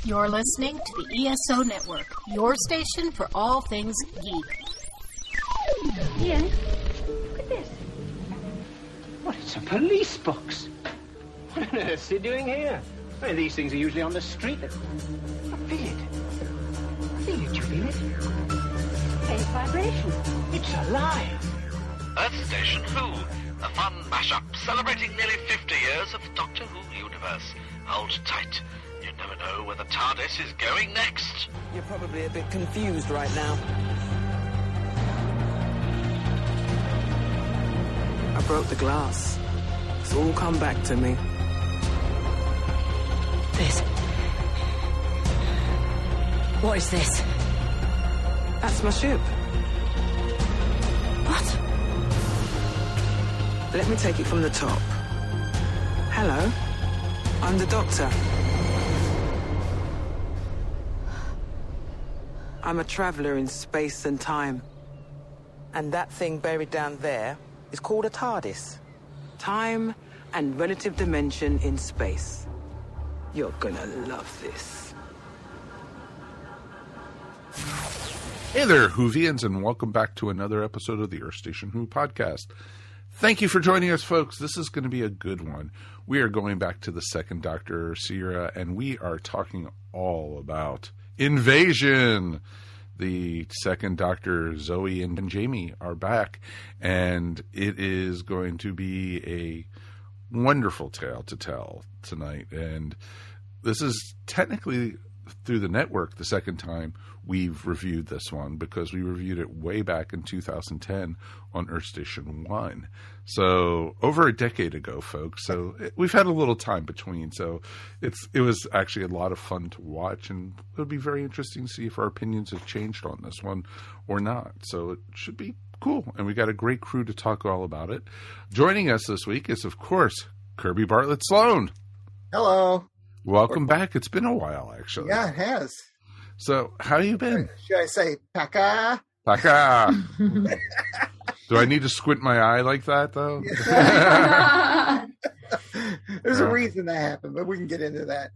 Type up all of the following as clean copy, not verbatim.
You're listening to the ESO Network, your station for all things geek. Ian, look at this. What, it's a police box. What on earth's it doing here? I mean, these things are usually on the street. I feel it. I feel it. Do you feel it? Faint vibration. It's alive. Earth Station Who, a fun mashup celebrating nearly 50 years of the Doctor Who universe. Hold tight. You never know where the TARDIS is going next. You're probably a bit confused right now. I broke the glass. It's all come back to me. This. What is this? That's my ship. What? Let me take it from the top. Hello, I'm the Doctor. I'm a traveller in space and time. And that thing buried down there is called a TARDIS. Time and relative dimension in space. You're gonna love this. Hey there, Whovians, and welcome back to another episode of the Earth Station Who podcast. Thank you for joining us, folks. This is going to be a good one. We are going back to the Second Doctor, Sierra, and we are talking all about Invasion. The Second Doctor, Zoe and Jamie, are back, and it is going to be a wonderful tale to tell tonight. And this is technically, through the network, the second time we've reviewed this one, because we reviewed it way back in 2010 on Earth Station 1. So over a decade ago, folks. So we've had a little time between. So it was actually a lot of fun to watch, and it'll be very interesting to see if our opinions have changed on this one or not. So it should be cool. And we got a great crew to talk all about it. Joining us this week is, of course, Kirby Bartlett-Sloan. Hello. Welcome back. It's been a while, actually. Yeah, it has. So, how you been? Should I say Paka? Paka. Do I need to squint my eye like that, though? There's a reason that happened, but we can get into that.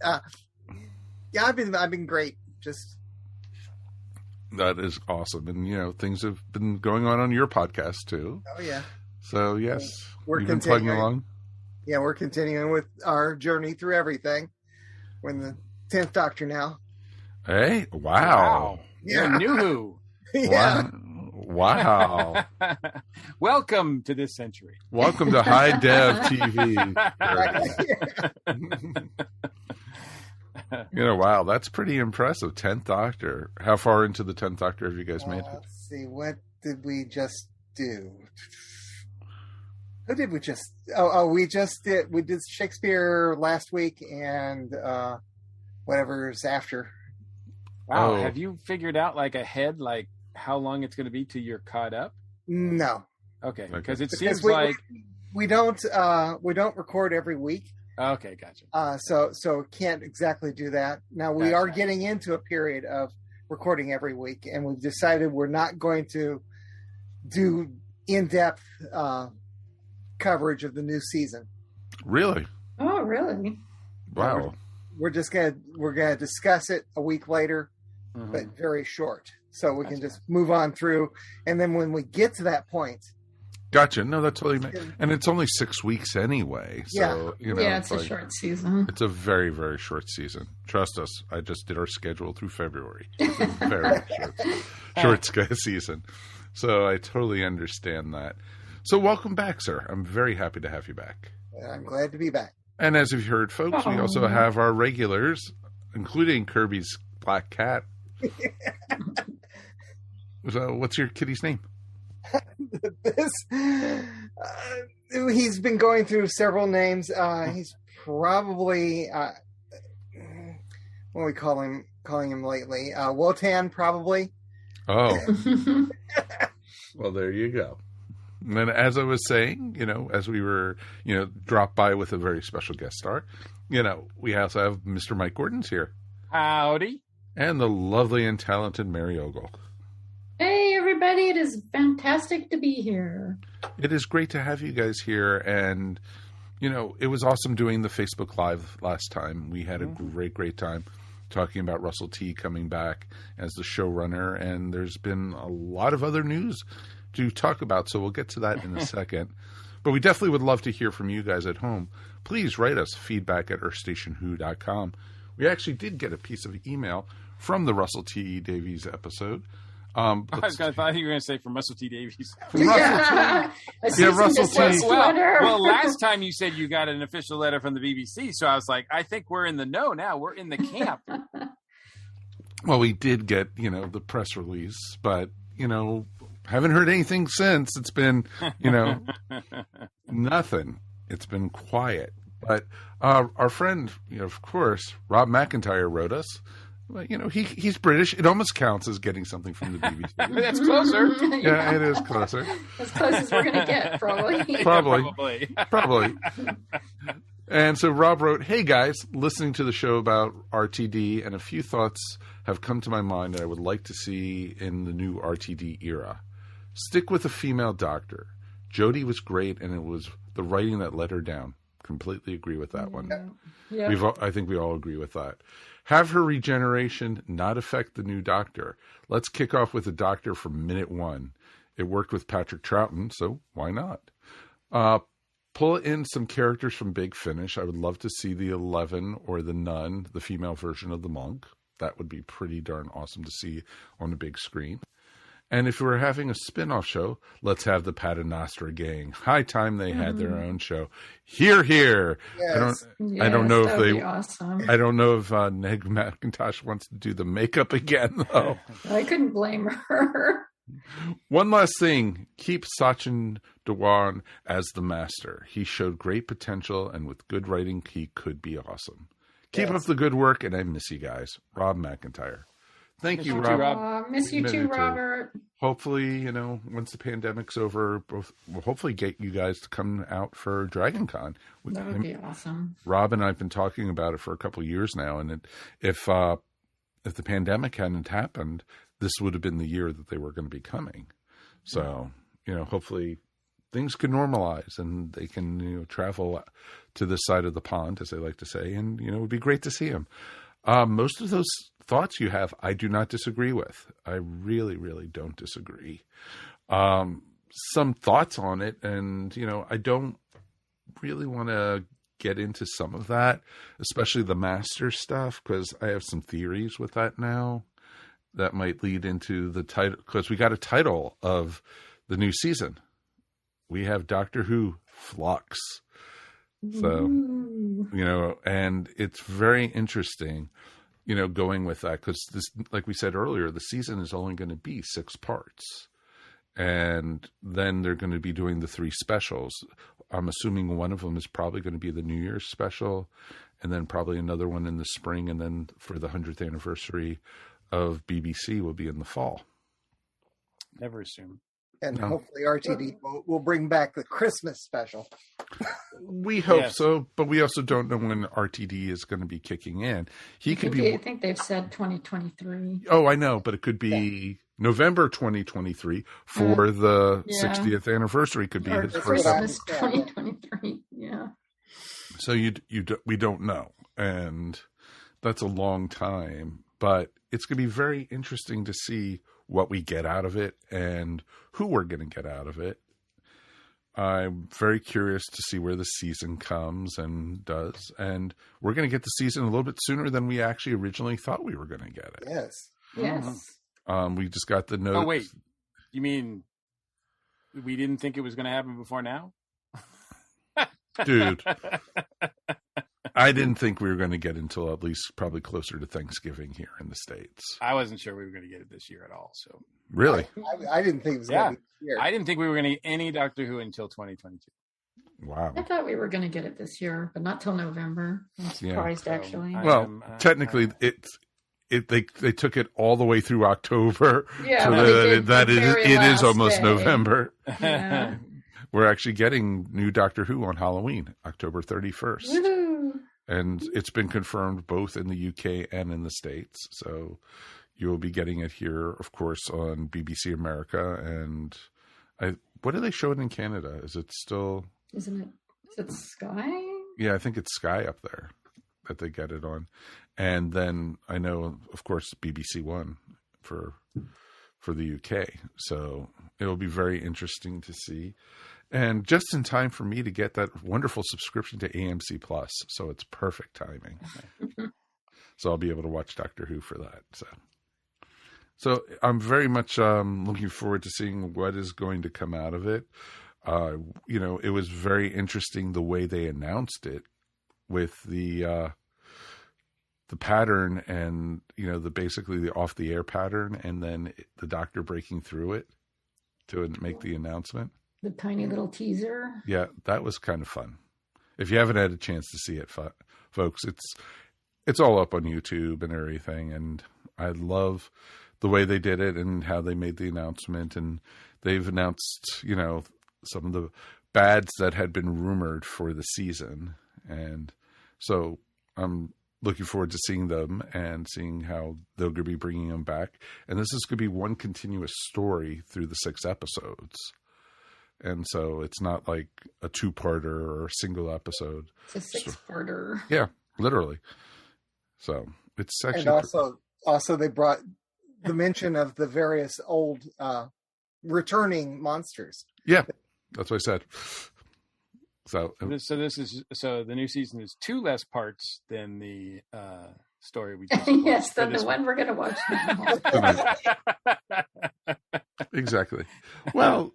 Yeah, I've been great. Just that is awesome, and you know things have been going on your podcast too. Oh yeah. So yes, we're been plugging along. Yeah, we're continuing with our journey through everything. We're in the 10th Doctor now. Hey, wow. Yeah. New Who. Yeah. Wow. Welcome to this century. Welcome to High Dev TV. You know, wow, that's pretty impressive. 10th Doctor. How far into the 10th Doctor have you guys made it? Let's see. What did we just do? Who did we just? We did Shakespeare last week and whatever's after. Wow. Have you figured out ahead, how long it's going to be till you're caught up? No. Okay. Because seems like we don't record every week. Okay, gotcha. So can't exactly do that. Now we are getting into a period of recording every week, and we've decided we're not going to do in-depth coverage of the new season. Really? Oh, really? Wow. We're gonna discuss it a week later, but very short, so we can just move on through. And then when we get to that point, gotcha. No, that's totally, and it's only 6 weeks ananyway. So yeah, it's a short season. It's a very, very short season. Trust us. I just did our schedule through February. It's a very short season. So I totally understand that. So welcome back, sir. I'm very happy to have you back. I'm glad to be back. And as you've heard, folks, we also have our regulars, including Kirby's black cat. So what's your kitty's name? He's been going through several names. He's probably what are we calling him lately? Wotan, probably. Oh. Well, there you go. And then, as I was saying, as we were, dropped by with a very special guest star, we also have Mr. Mike Gordon's here. Howdy. And the lovely and talented Mary Ogle. Hey, everybody. It is fantastic to be here. It is great to have you guys here. And, it was awesome doing the Facebook Live last time. We had a great time talking about Russell T coming back as the showrunner, and there's been a lot of other news to talk about, so we'll get to that in a second. But we definitely would love to hear from you guys at home. Please write us feedback@earthstationwho.com. We actually did get a piece of email from the Russell T. Davies episode. I thought you were going to say from Russell T. Davies. Russell T. Well, last time you said you got an official letter from the BBC, so I was like, I think we're in the know now. We're in the camp. Well, we did get, the press release, but, haven't heard anything since. It's been, nothing. It's been quiet. But our friend, of course, Rob McIntyre wrote us. Well, he's British. It almost counts as getting something from the BBC. That's closer. Yeah, it is closer. As close as we're going to get, probably. Probably. And so Rob wrote, "Hey guys, listening to the show about RTD, and a few thoughts have come to my mind that I would like to see in the new RTD era. Stick with a female doctor. Jodie was great, and it was the writing that let her down. Completely agree with that one. Yeah. I think we all agree with that. Have her regeneration not affect the new doctor. Let's kick off with the doctor from minute one. It worked with Patrick Troughton, so why not? Pull in some characters from Big Finish. I would love to see the 11 or the Nun, the female version of the monk. That would be pretty darn awesome to see on the big screen. And if we're having a spin-off show, let's have the Paternoster gang. High time they had their own show. Hear, hear. Yes. I don't know if they. Awesome. I don't know if Neg McIntosh wants to do the makeup again, though. I couldn't blame her. One last thing. Keep Sachin Dhawan as the master. He showed great potential, and with good writing, he could be awesome. Keep up the good work, and I miss you guys. Rob McIntyre. Thank you, Rob. Miss you too, Robert. Hopefully, once the pandemic's over, we'll hopefully get you guys to come out for Dragon Con. That would be awesome. Rob and I have been talking about it for a couple of years now, and if the pandemic hadn't happened, this would have been the year that they were going to be coming. So, hopefully things can normalize and they can, travel to this side of the pond, as they like to say, and, it would be great to see them. Most of those thoughts you have, I do not disagree with. I really, really don't disagree. Some thoughts on it, and, I don't really want to get into some of that, especially the master stuff, because I have some theories with that now that might lead into the title, because we got a title of the new season. We have Doctor Who Flux. So, and it's very interesting, going with that, because this, like we said earlier, the season is only going to be 6 parts. And then they're going to be doing the 3 specials. I'm assuming one of them is probably going to be the New Year's special, and then probably another one in the spring, and then for the 100th anniversary of BBC will be in the fall. Never assume. And hopefully RTD will bring back the Christmas special. We hope so, but we also don't know when RTD is going to be kicking in. I think they've said 2023. Oh, I know, but it could be November 2023 for the 60th anniversary. Could be his first Christmas 2023. Yeah. So we don't know, and that's a long time. But it's going to be very interesting to see what we get out of it and who we're going to get out of it. I'm very curious to see where the season comes and does. And we're going to get the season a little bit sooner than we actually originally thought we were going to get it. Yes. Yes. We just got the note. Oh, wait. You mean we didn't think it was going to happen before now? Dude. I didn't think we were going to get until at least probably closer to Thanksgiving here in the States. I wasn't sure we were going to get it this year at all. So really, I didn't think it was going to be this year. I didn't think we were going to get any Doctor Who until 2022. Wow. I thought we were going to get it this year, but not till November. I'm surprised, actually. Technically, they took it all the way through October. Yeah, so it is almost day. November. Yeah. We're actually getting new Doctor Who on Halloween, October 31st. Woo-hoo. And it's been confirmed both in the UK and in the States. So you'll be getting it here, of course, on BBC America. And what are they showing in Canada? Is it still... Is it Sky? Yeah, I think it's Sky up there. they get it on. And then I know, of course, BBC One for the UK. So it'll be very interesting to see. And just in time for me to get that wonderful subscription to AMC Plus. So it's perfect timing. So I'll be able to watch Doctor Who for that. So I'm very much looking forward to seeing what is going to come out of it. It was very interesting the way they announced it with the pattern and, basically the off the air pattern, and then the Doctor breaking through it to make the announcement. The tiny little teaser. Yeah, that was kind of fun. If you haven't had a chance to see it, folks, it's all up on YouTube and everything. And I love the way they did it and how they made the announcement. And they've announced, some of the bads that had been rumored for the season. And so I'm looking forward to seeing them and seeing how they're going to be bringing them back. And this is going to be one continuous story through the 6 episodes. And so it's not like a 2-parter or a single episode. It's a 6-parter. Yeah, literally. So it's actually... And also they brought the mention of the various old returning monsters. Yeah, that's what I said. So the new season is 2 less parts than the story we just yes, than the one we're going to watch now. Exactly. Well,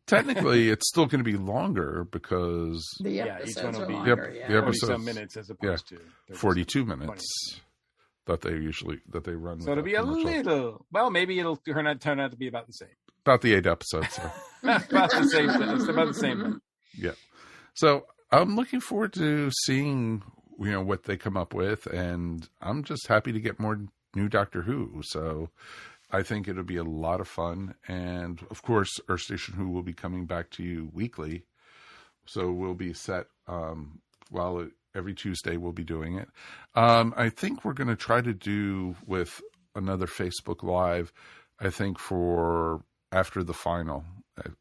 technically, it's still going to be longer because the episodes are longer. The episodes, 40-some minutes as opposed to 42 minutes that they run. So it'll be a little. Well, maybe it'll turn out to be about the same. About the 8 episodes. So. About the same. It's about the same. Yeah. So I'm looking forward to seeing what they come up with, and I'm just happy to get more new Doctor Who. So I think it'll be a lot of fun. And of course, Earth Station Who will be coming back to you weekly. So we'll be set every Tuesday we'll be doing it. I think we're going to try to do with another Facebook Live, I think for after the final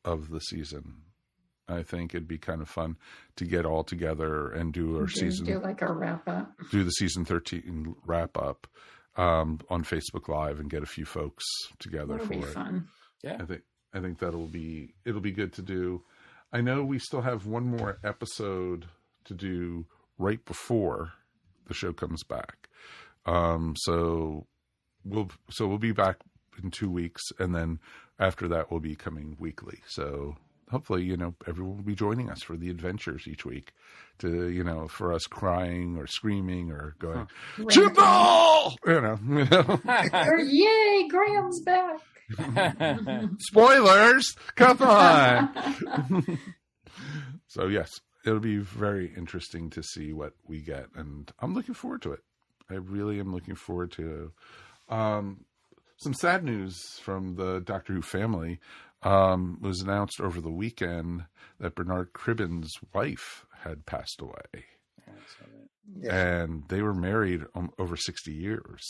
of the season. I think it'd be kind of fun to get all together and do our season. Do like a wrap up. Do the season 13 wrap up on Facebook Live and get a few folks together for it. It'll be fun. Yeah, I think it'll be good to do. I know we still have one more episode to do right before the show comes back. So we'll be back in 2 weeks, and then after that we'll be coming weekly. So hopefully, everyone will be joining us for the adventures each week to, for us crying or screaming or going, Jibble! Yay, Graham's back. Spoilers! Come on! So, yes, it'll be very interesting to see what we get. And I'm looking forward to it. I really am looking forward to some sad news from the Doctor Who family. Was announced over the weekend that Bernard Cribbin's wife had passed away. And they were married over 60 years.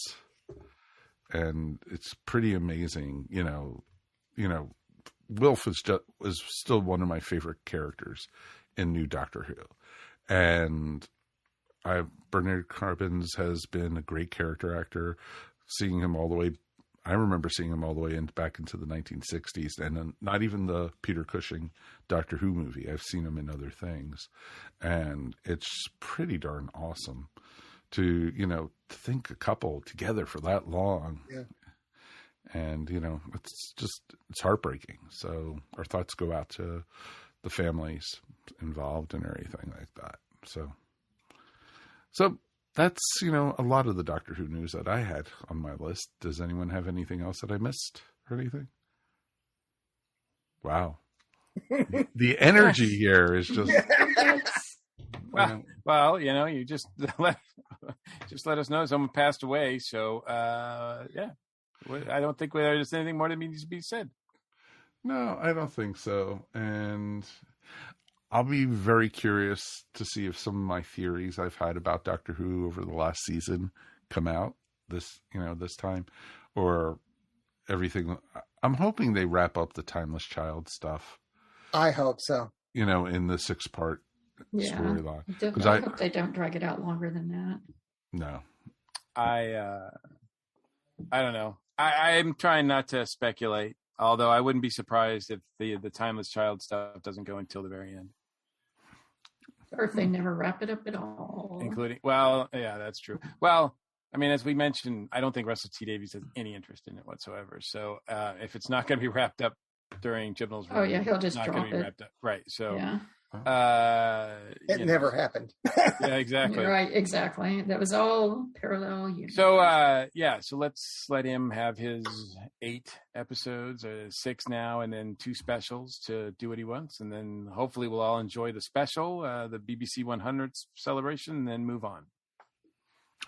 And it's pretty amazing. Wilf was still one of my favorite characters in New Doctor Who. And Bernard Cribbins has been a great character actor. Seeing him all the way, I remember seeing him all the way back into the 1960s, and not even the Peter Cushing Doctor Who movie. I've seen him in other things, and it's pretty darn awesome to think a couple together for that long. Yeah. And it's heartbreaking. So our thoughts go out to the families involved and everything like that. So that's, a lot of the Doctor Who news that I had on my list. Does anyone have anything else that I missed or anything? Wow. The energy here is just... Well, you just let us know someone passed away. So, yeah. I don't think there's anything more that needs to be said. No, I don't think so. And I'll be very curious to see if some of my theories I've had about Doctor Who over the last season come out this time, or everything. I'm hoping they wrap up the Timeless Child stuff. I hope so. In the 6-part storyline. I hope they don't drag it out longer than that. No. I don't know. I'm trying not to speculate, although I wouldn't be surprised if the Timeless Child stuff doesn't go until the very end. Or if they never wrap it up at all. Yeah, that's true. Well, I mean, as we mentioned, I don't think Russell T Davies has any interest in it whatsoever. So if it's not going to be wrapped up during Chibnall's run, he'll just not drop be it. Wrapped up. Right. So it never happened. Yeah, exactly. Right, exactly. That was all parallel universe. So let's let him have his 8 episodes, or 6 now, and then 2 specials to do what he wants, and then hopefully we'll all enjoy the special, the BBC 100th celebration, and then move on.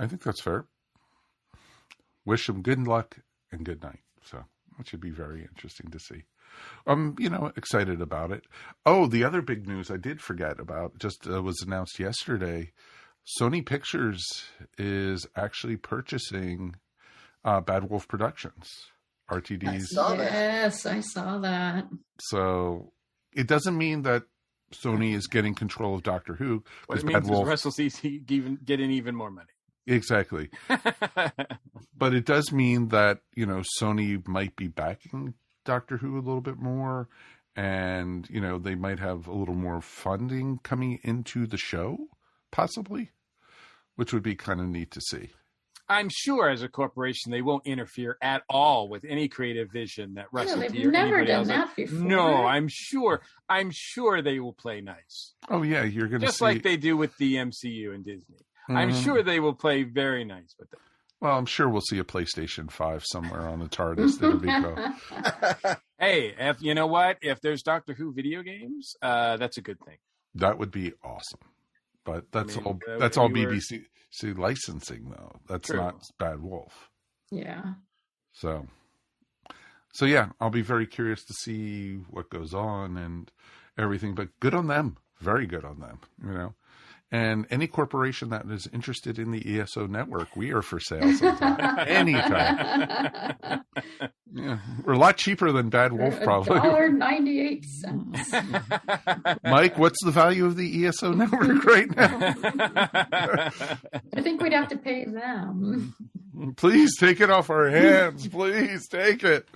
I think that's fair. Wish him good luck and good night. So that should be very interesting to see. Excited about it. Oh, the other big news I did forget about, just was announced yesterday. Sony Pictures is actually purchasing Bad Wolf Productions, RTD's. Yes, I saw that. So it doesn't mean that Sony is getting control of Doctor Who. What it means is Russell sees getting even more money. Exactly. But it does mean that, Sony might be backing Doctor Who a little bit more, and, they might have a little more funding coming into the show, possibly, which would be kind of neat to see. I'm sure as a corporation, they won't interfere at all with any creative vision that Russell they've T or never anybody done else. that before. No, I'm sure they will play nice. Oh yeah, you're going to just see... like they do with the MCU and Disney. Mm-hmm. I'm sure they will play very nice with them. Well, I'm sure we'll see a PlayStation 5 somewhere on the TARDIS. That'll be cool. Hey, you know what? If there's Doctor Who video games, that's a good thing. That would be awesome. But that's all BBC licensing, though. That's True. Not Bad Wolf. Yeah. So yeah, I'll be very curious to see what goes on and everything. But good on them. Very good on them, And any corporation that is interested in the ESO network, we are for sale sometime. Anytime. Yeah. We're a lot cheaper than Bad Wolf, probably. $1.98. Mike, what's the value of the ESO network right now? I think we'd have to pay them. Please take it off our hands. Please take it.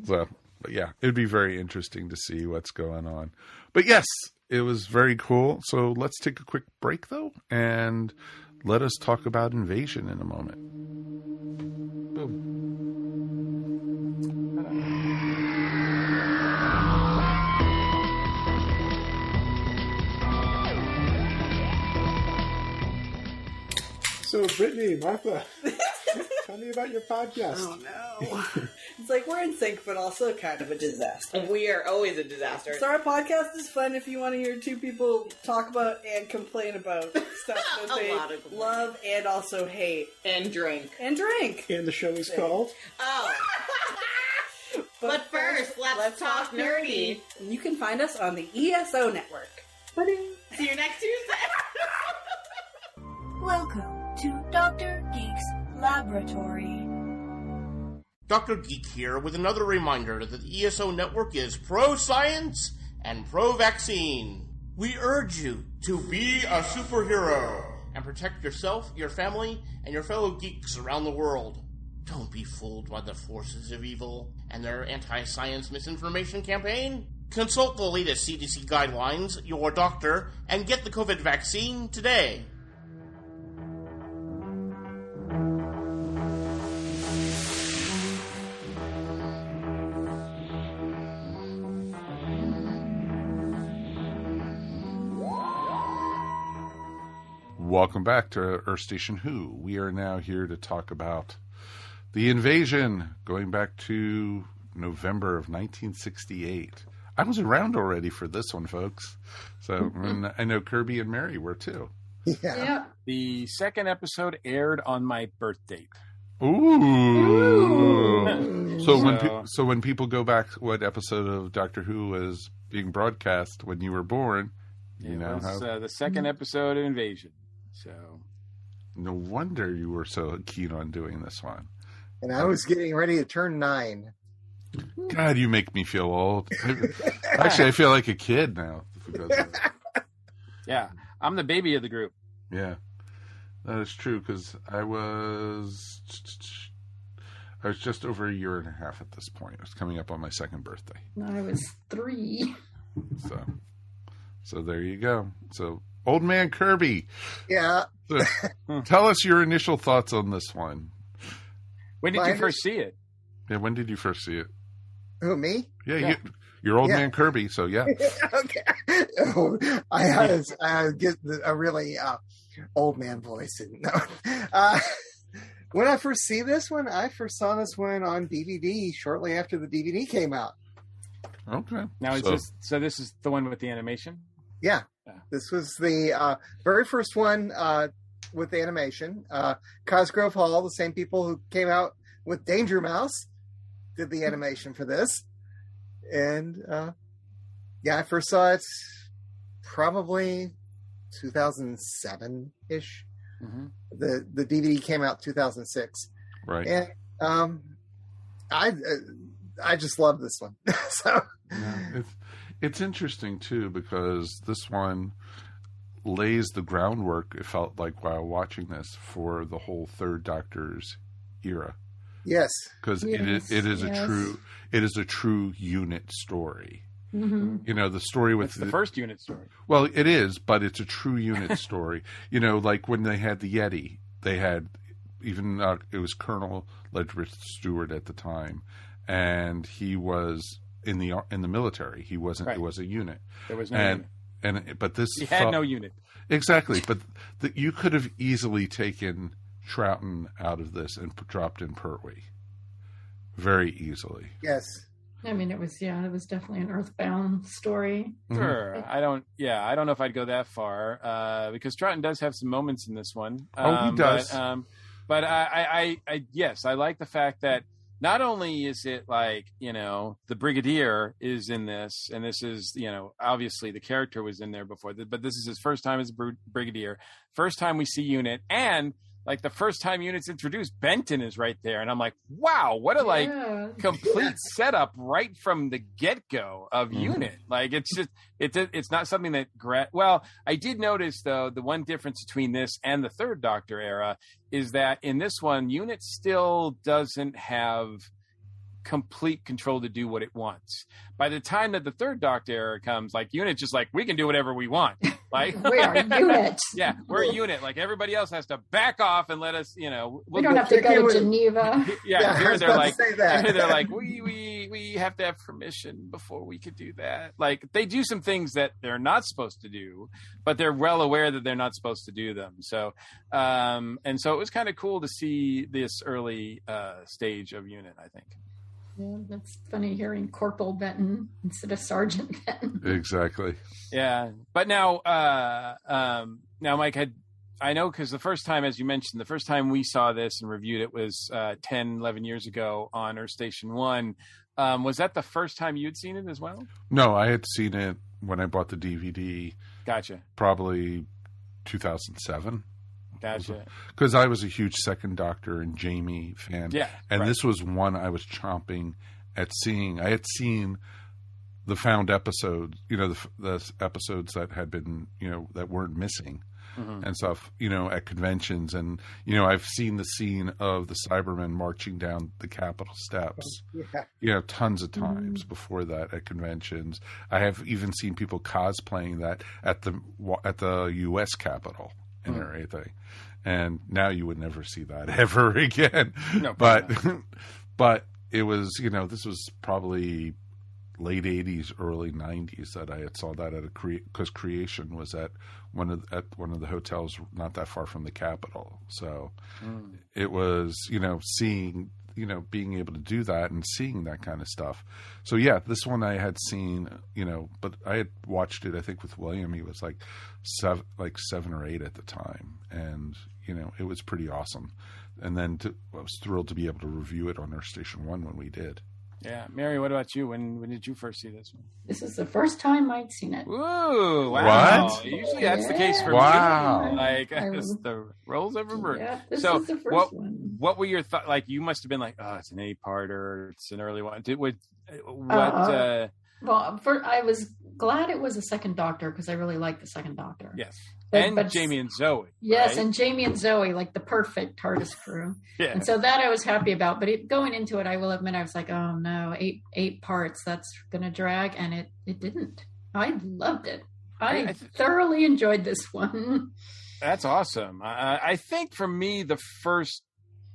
But yeah, it'd be very interesting to see what's going on. But yes, it was very cool. So let's take a quick break, though, and let us talk about Invasion in a moment. Boom. So, Brittany, Martha, tell me about your podcast. Oh, no. It's like we're in sync, but also kind of a disaster. We are always a disaster. So our podcast is fun if you want to hear 2 people talk about and complain about stuff that they love and also hate. And drink. And drink. And the show is called? Oh. But first, let's talk nerdy. And you can find us on the ESO network. See you next Tuesday. Welcome to Dr. Geek's Laboratory. Dr. Geek here with another reminder that the ESO network is pro-science and pro-vaccine. We urge you to be a superhero and protect yourself, your family, and your fellow geeks around the world. Don't be fooled by the forces of evil and their anti-science misinformation campaign. Consult the latest CDC guidelines, your doctor, and get the COVID vaccine today. Welcome back to Earth Station Who. We are now here to talk about the Invasion, going back to November of 1968. I was around already for this one, folks. So and I know Kirby and Mary were too. Yeah. The second episode aired on my birth date. Ooh. So when people go back, what episode of Doctor Who was being broadcast when you were born? It was the second episode of Invasion. So, no wonder you were so keen on doing this one. And I was getting ready to turn 9. God, you make me feel old. Actually, I feel like a kid now. Yeah, I'm the baby of the group. Yeah, that is true, because I was just over a year and a half at this point. I was coming up on my second birthday. I was 3. So there you go. So, Old Man Kirby. Yeah. So, tell us your initial thoughts on this one. When did you first see it? Yeah, when did you first see it? Who, me? Yeah. You're Old Man Kirby, so yeah. Okay. I get a really old man voice. When I first see this one, I first saw this one on DVD shortly after the DVD came out. Okay. Now, this is the one with the animation? Yeah. This was the very first one with the animation. Cosgrove Hall, the same people who came out with Danger Mouse, did the animation for this. And I first saw it probably 2007-ish. Mm-hmm. The DVD came out 2006. Right. And I just love this one. So it's interesting too, because this one lays the groundwork, it felt like, while watching this, for the whole Third Doctor's era. Yes. Because it is a true unit story. Mm-hmm. You know, the story with the first unit story. Well, it is, but it's a true unit story. You know, like when they had the Yeti, they had even it was Colonel Ledgworth Stewart at the time, and he was in the military. He wasn't. Right. It was a unit. There was no unit. But this he had no unit. Exactly, but you could have easily taken Troughton out of this and dropped in Pertwee very easily. Yes. I mean, it was definitely an Earthbound story. Sure. Mm-hmm. I don't know if I'd go that far, because Troughton does have some moments in this one. He does. But I like the fact that not only is it like, you know, the Brigadier is in this, and this is, you know, obviously the character was in there before, but this is his first time as a Brigadier, first time we see Unit, and like the first time Unit's introduced, Benton is right there, and I'm like, wow, what a complete setup right from the get-go of Unit. Like, it's just it's not something that well, I did notice though, the one difference between this and the Third Doctor era is that in this one, Unit still doesn't have complete control to do what it wants. By the time that the Third Doctor era comes, like, Unit just like, we can do whatever we want. Like, we are Unit. Yeah, we're a unit. Like, everybody else has to back off and let us, you know. We don't have to go to Geneva. Here they're like, we have to have permission before we could do that. Like, they do some things that they're not supposed to do, but they're well aware that they're not supposed to do them. So, and so it was kind of cool to see this early stage of Unit, I think. Yeah, that's funny hearing Corporal Benton instead of Sergeant Benton. Exactly. Yeah, but now Mike, I know, because the first time, as you mentioned, the first time we saw this and reviewed it was 10, 11 years ago on Earth Station 1. Was that the first time you'd seen it as well? No, I had seen it when I bought the DVD. Gotcha. Probably 2007. Gotcha. Because I was a huge Second Doctor and Jamie fan. Yeah. And this was one I was chomping at seeing. I had seen the found episodes, you know, the episodes that had been, you know, that weren't missing and stuff, you know, at conventions. And, you know, I've seen the scene of the Cybermen marching down the Capitol steps, you know, tons of times before that at conventions. I have even seen people cosplaying that at the U.S. Capitol. And everything, and now you would never see that ever again. No, but it was, you know, this was probably late 80s, early 90s that I had saw that at because Creation was at one of the hotels not that far from the Capitol. So it was, you know, seeing, you know, being able to do that and seeing that kind of stuff. So yeah, this one I had seen, you know, but I had watched it, I think, with William. He was like 7 or 8 at the time, and you know, it was pretty awesome. And then I was thrilled to be able to review it on Earth Station 1 when we did. Yeah, Mary, what about you? When did you first see this one? This is the first time I'd seen it. Ooh, wow! What? Usually that's the case for me. Like, the roles have reversed. Yeah, this so is the first one. What were your thoughts? Like, you must have been like, "Oh, it's an 8-parter. It's an early one." Well, I was glad it was a second Doctor because I really like the second Doctor. Yes. But Jamie and Zoe. Yes, right? and Jamie and Zoe, like the perfect TARDIS crew. Yeah. And so that I was happy about. But going into it, I will admit, I was like, oh no, eight parts, that's going to drag. And it didn't. I loved it. I thoroughly enjoyed this one. That's awesome. I think for me, the first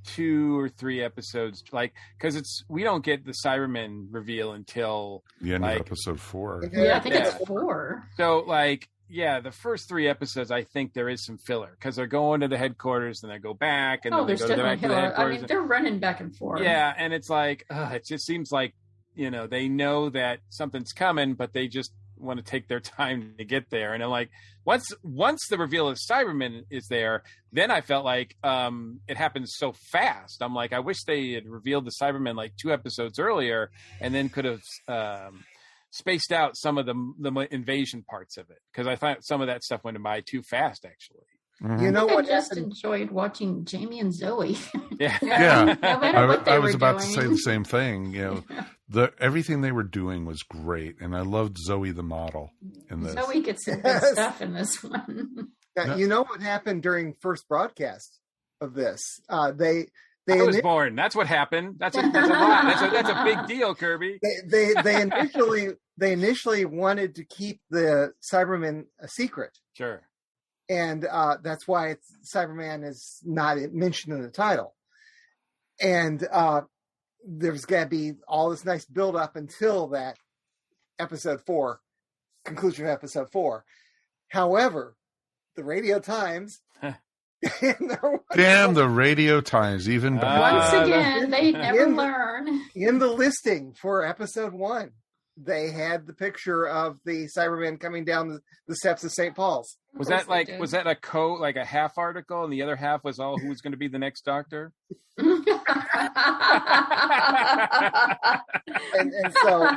2 or 3 episodes, like, because we don't get the Cybermen reveal until the end of episode 4. Yeah, I think it's 4. So, like, yeah, the first 3 episodes, I think there is some filler because they're going to the headquarters and they go back and then they go back to the headquarters. I mean, they're running back and forth. Yeah, and it's like, it just seems like, they know that something's coming, but they just want to take their time to get there. And I'm like, once the reveal of Cybermen is there, then I felt like it happens so fast. I'm like, I wish they had revealed the Cybermen like 2 episodes earlier and then could have spaced out some of the invasion parts of it, because I thought some of that stuff went by too fast, actually. You know what? I just enjoyed watching Jamie and Zoe. Yeah, no matter what I was about to say the same thing. Everything they were doing was great, and I loved Zoe the model in this. Zoe gets some good stuff in this one. Now, you know what happened during first broadcast of this? I was born. That's what happened. That's a lot. That's a big deal, Kirby. They initially wanted to keep the Cybermen a secret. Sure. And that's why Cyberman is not mentioned in the title. And there's got to be all this nice build up until that episode 4, conclusion of episode 4. However, the Radio Times. Damn the Radio Times, even once again, they never learn. In the listing for episode 1, they had the picture of the Cybermen coming down the steps of St. Paul's. Was that a half article, and the other half was all who was going to be the next Doctor? and so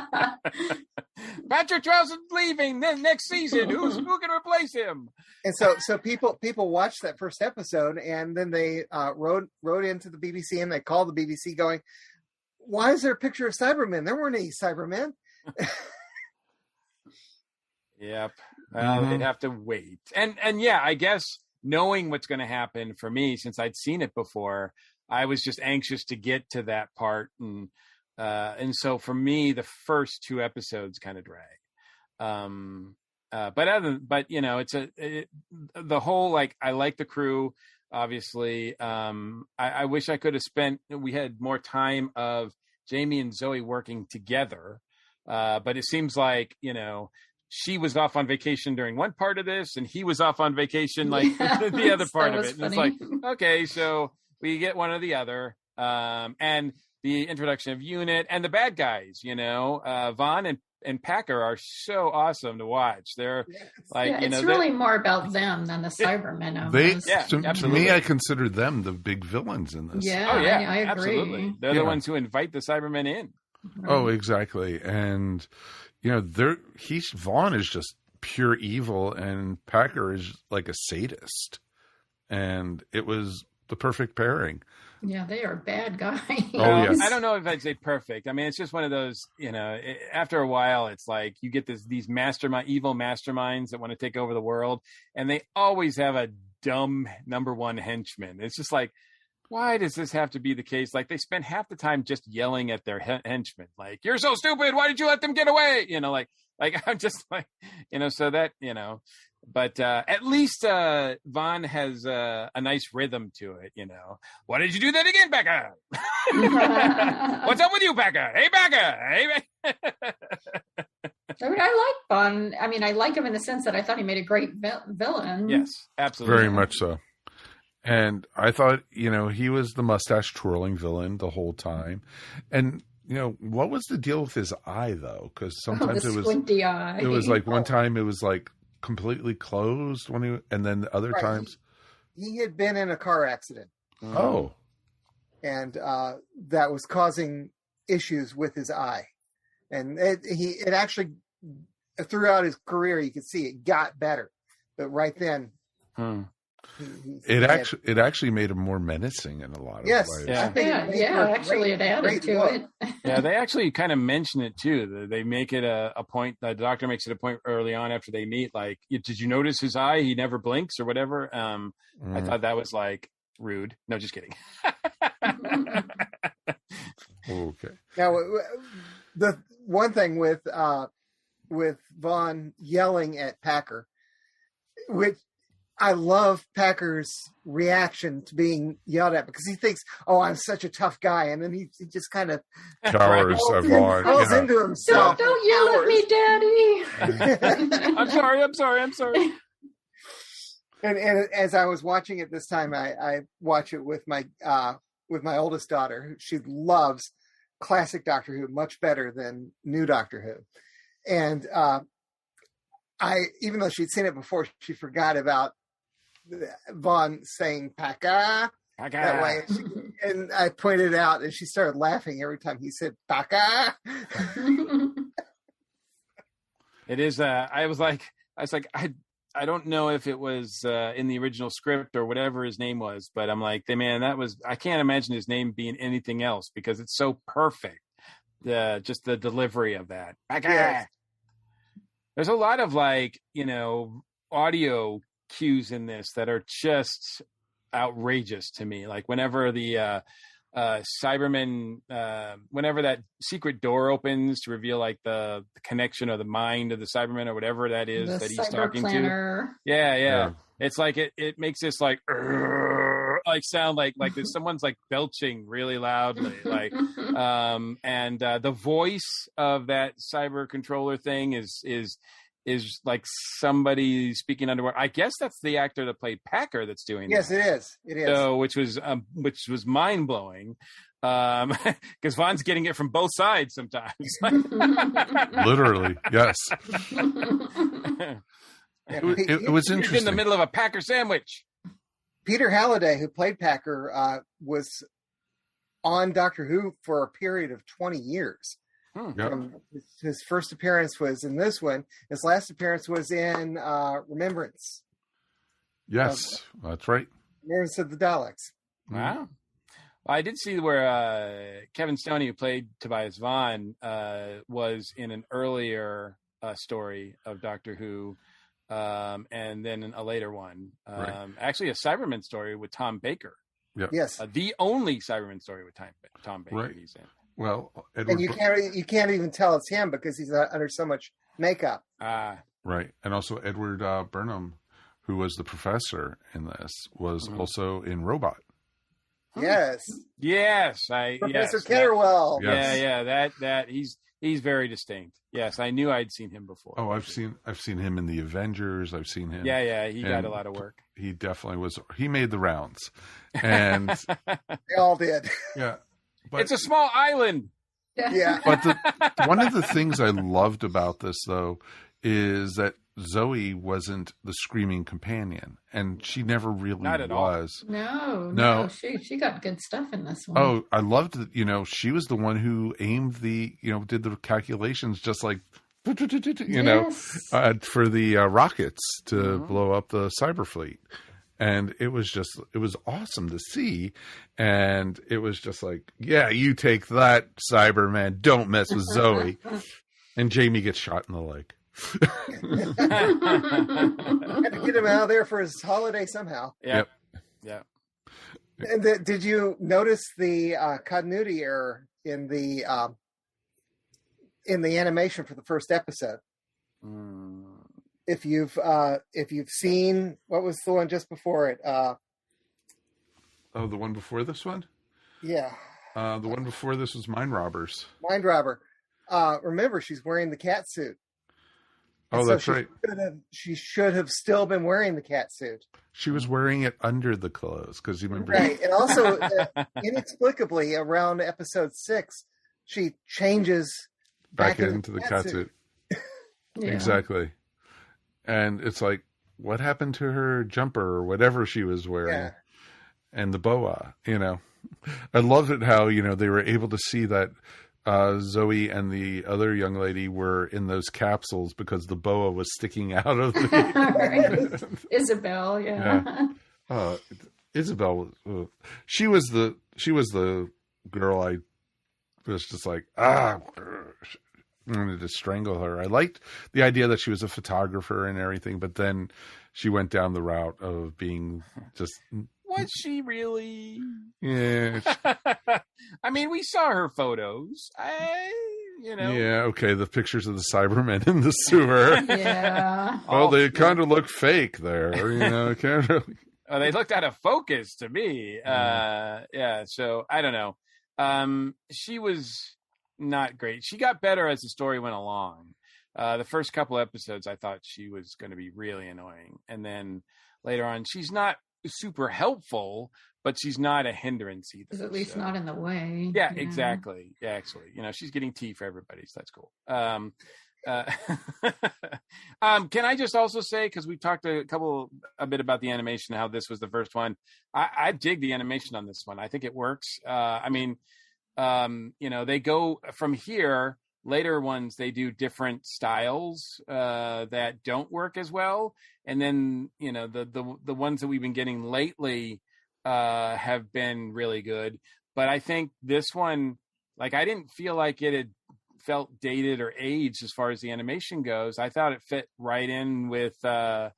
Patrick Troughton's leaving then next season. Who can replace him? And so people watched that first episode, and then they wrote into the BBC, and they called the BBC going, "Why is there a picture of Cybermen? There weren't any Cybermen." Yep. They'd have to wait. And yeah, I guess knowing what's going to happen for me, since I'd seen it before, I was just anxious to get to that part. And so for me, the first 2 episodes kind of drag. But it's the whole, like, I like the crew, obviously. I wish I could have we had more time of Jamie and Zoe working together. But it seems like, she was off on vacation during one part of this, and he was off on vacation like the other part of it. And it's like, okay, so we get one or the other. And the introduction of Unit and the bad guys, Vaughn and Packer are so awesome to watch. They're it's really more about them than the Cybermen. To me, I consider them the big villains in this. Yeah, I agree. Absolutely. They're the ones who invite the Cybermen in. Right. Oh, exactly. And Vaughn is just pure evil, and Packer is like a sadist, and it was the perfect pairing. Yeah, they are bad guys. Oh, yes. I don't know if I'd say perfect. I mean, it's just one of those, after a while, it's like you get these evil masterminds that want to take over the world, and they always have a dumb number one henchman. It's just like, why does this have to be the case? Like, they spend half the time just yelling at their henchmen, like, "You're so stupid! Why did you let them get away?" Like I'm just like, so that, but at least Vaughn has a nice rhythm to it. Why did you do that again, Becca? What's up with you, Becca? Hey, Becca! Hey, I mean, I like Vaughn. I mean, I like him in the sense that I thought he made a great villain. Yes, absolutely. Very much so. And I thought, he was the mustache twirling villain the whole time. And, what was the deal with his eye, though? Because sometimes it was squinty eye. It was like one time it was like completely closed and then the other times. He had been in a car accident. Oh. And that was causing issues with his eye. And it actually, throughout his career, you could see it got better. But right then. It actually made him more menacing in a lot of ways. Yeah, actually it added to it. Yeah, they actually kind of mention it too. They make it a point. The doctor makes it a point early on after they meet. Like, did you notice his eye? He never blinks or whatever. I thought that was like rude. No, just kidding. Okay. Now, the one thing with Vaughn yelling at Packer, which I love Packer's reaction to being yelled at, because he thinks, "Oh, I'm such a tough guy," and then he just kind of cowers falls into himself. Don't yell at me, Daddy. I'm sorry. And as I was watching it this time, I watch it with my oldest daughter. She loves classic Doctor Who much better than new Doctor Who, and even though she'd seen it before, she forgot about Vaughn saying "Paca" that way, and I pointed out, and she started laughing every time he said "Paca." It is. I was like, I don't know if it was in the original script or whatever his name was, but I'm like, man, I can't imagine his name being anything else because it's so perfect. Just the delivery of that. Yes. There's a lot of audio cues in this that are just outrageous to me. Like whenever the Cyberman, whenever that secret door opens to reveal like the connection of the mind of the Cyberman or whatever that is that he's talking to. Yeah. It's like it makes this like sound like someone's like belching really loudly, like and the voice of that cyber controller thing is like somebody speaking underwater. I guess that's the actor that played Packer that's doing Yes, that. it is. It is. So, which was mind blowing, because Vaughn's getting it from both sides sometimes. Literally, yes. It was interesting. He's in the middle of a Packer sandwich. Peter Halliday, who played Packer, was on Doctor Who for a period of 20 years. His first appearance was in this one. His last appearance was in Remembrance. Yes, that's right. Remembrance of the Daleks. Wow. Well, I did see where Kevin Stoney, who played Tobias Vaughn, was in an earlier story of Doctor Who, and then a later one. Actually, a Cyberman story with Tom Baker. Yep. Yes. The only Cyberman story with Tom Baker Right. he's in. Well, and you can't even tell it's him because he's under so much makeup. Right, and also Edward Burnham, who was the professor in this, was also in Robot. Yes. Professor Ketterwell. Yes. That he's very distinct. Yes, I knew I'd seen him before. Oh, I've seen him in the Avengers. I've seen him. Yeah, he got a lot of work. He definitely was. He made the rounds, and they all did. Yeah. But, it's a small island. Yeah. But one of the things I loved about this, though, is that Zoe wasn't the screaming companion, and she never really was. No. She got good stuff in this one. Oh, I loved that. She was the one who aimed did the calculations, just like, for the rockets to blow up the cyber fleet. And it was awesome to see. And it was just like, yeah, you take that, Cyberman. Don't mess with Zoe. And Jamie gets shot in the leg. Had to get him out of there for his holiday somehow. Yep. And did you notice the continuity error in the animation for the first episode? If you've seen, what was the one just before it? The one before this one? Yeah. The one before this was Mind Robbers. Mind Robber. Remember, she's wearing the cat suit. Oh, that's right. She should have still been wearing the cat suit. She was wearing it under the clothes, because you remember. Right, and also inexplicably around episode 6, she changes back into the cat suit. Yeah. Exactly. And it's like, what happened to her jumper or whatever she was wearing? Yeah. And the boa, I loved it how, they were able to see that Zoe and the other young lady were in those capsules because the boa was sticking out of the... Isabel, yeah. Isabel, she was the girl I was just like, I wanted to strangle her. I liked the idea that she was a photographer and everything, but then she went down the route of being just... Was she really? Yeah. I mean, we saw her photos. Yeah, okay, the pictures of the Cybermen in the sewer. Yeah. Well, they kind of look fake there, can't really... They looked out of focus to me. So I don't know. She was not great. She got better as the story went along. The first couple episodes, I thought she was going to be really annoying. And then later on, she's not super helpful, but she's not a hindrance either. At least not in the way. Yeah, exactly. Yeah, actually, she's getting tea for everybody, so that's cool. Can I just also say, because we talked a bit about the animation, how this was the first one. I dig the animation on this one. I think it works. They go from here. Later ones, they do different styles that don't work as well, and then the ones that we've been getting lately have been really good. But I think this one, I didn't feel like it had felt dated or aged as far as the animation goes. I thought it fit right in with the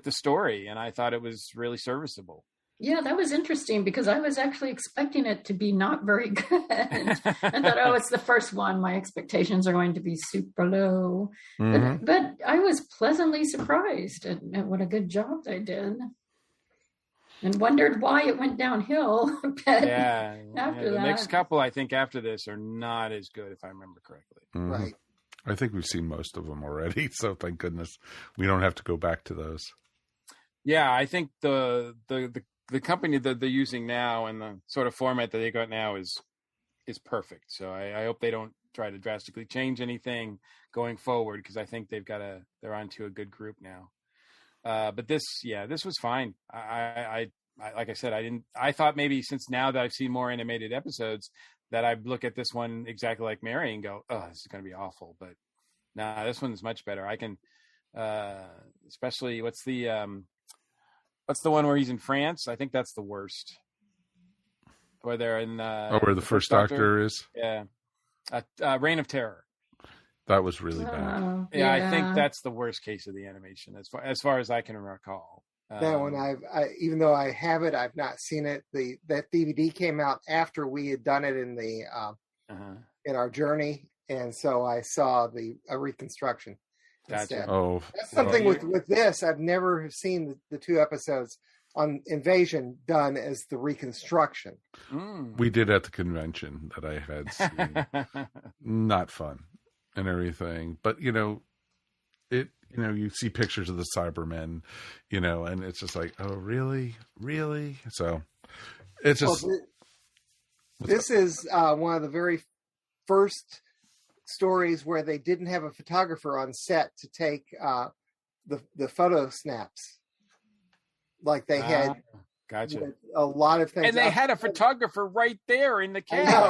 story, and I thought it was really serviceable. Yeah, that was interesting because I was actually expecting it to be not very good. I thought, it's the first one. My expectations are going to be super low. Mm-hmm. But I was pleasantly surprised at what a good job they did. And wondered why it went downhill. After the next couple, I think, after this are not as good, if I remember correctly. Mm-hmm. Right. I think we've seen most of them already, so thank goodness we don't have to go back to those. Yeah, I think the company that they're using now and the sort of format that they got now is perfect. So I hope they don't try to drastically change anything going forward, because I think they're onto a good group now. But this was fine. I like I said, I thought maybe since now that I've seen more animated episodes that I'd look at this one exactly like Mary and go, oh, this is going to be awful. But nah, this one's much better. I can, especially what's the one where he's in France? I think that's the worst. Where they're in, where the first Doctor is? Yeah. Reign of Terror. That was really bad. Yeah, I think that's the worst case of the animation as far as I can recall. That one, even though I have it, I've not seen it. That DVD came out after we had done it in the in our journey, and so I saw a reconstruction. Gotcha. Oh, that's something with this. I've never seen the two episodes on Invasion done as the reconstruction. We did at the convention that I had seen. Not fun. And everything, but you see pictures of the Cybermen, and it's just like, oh, really? So it's just. This is one of the very first stories where they didn't have a photographer on set to take the photo snaps, like they had. Gotcha. A lot of things, and they had a photographer right there in the camera.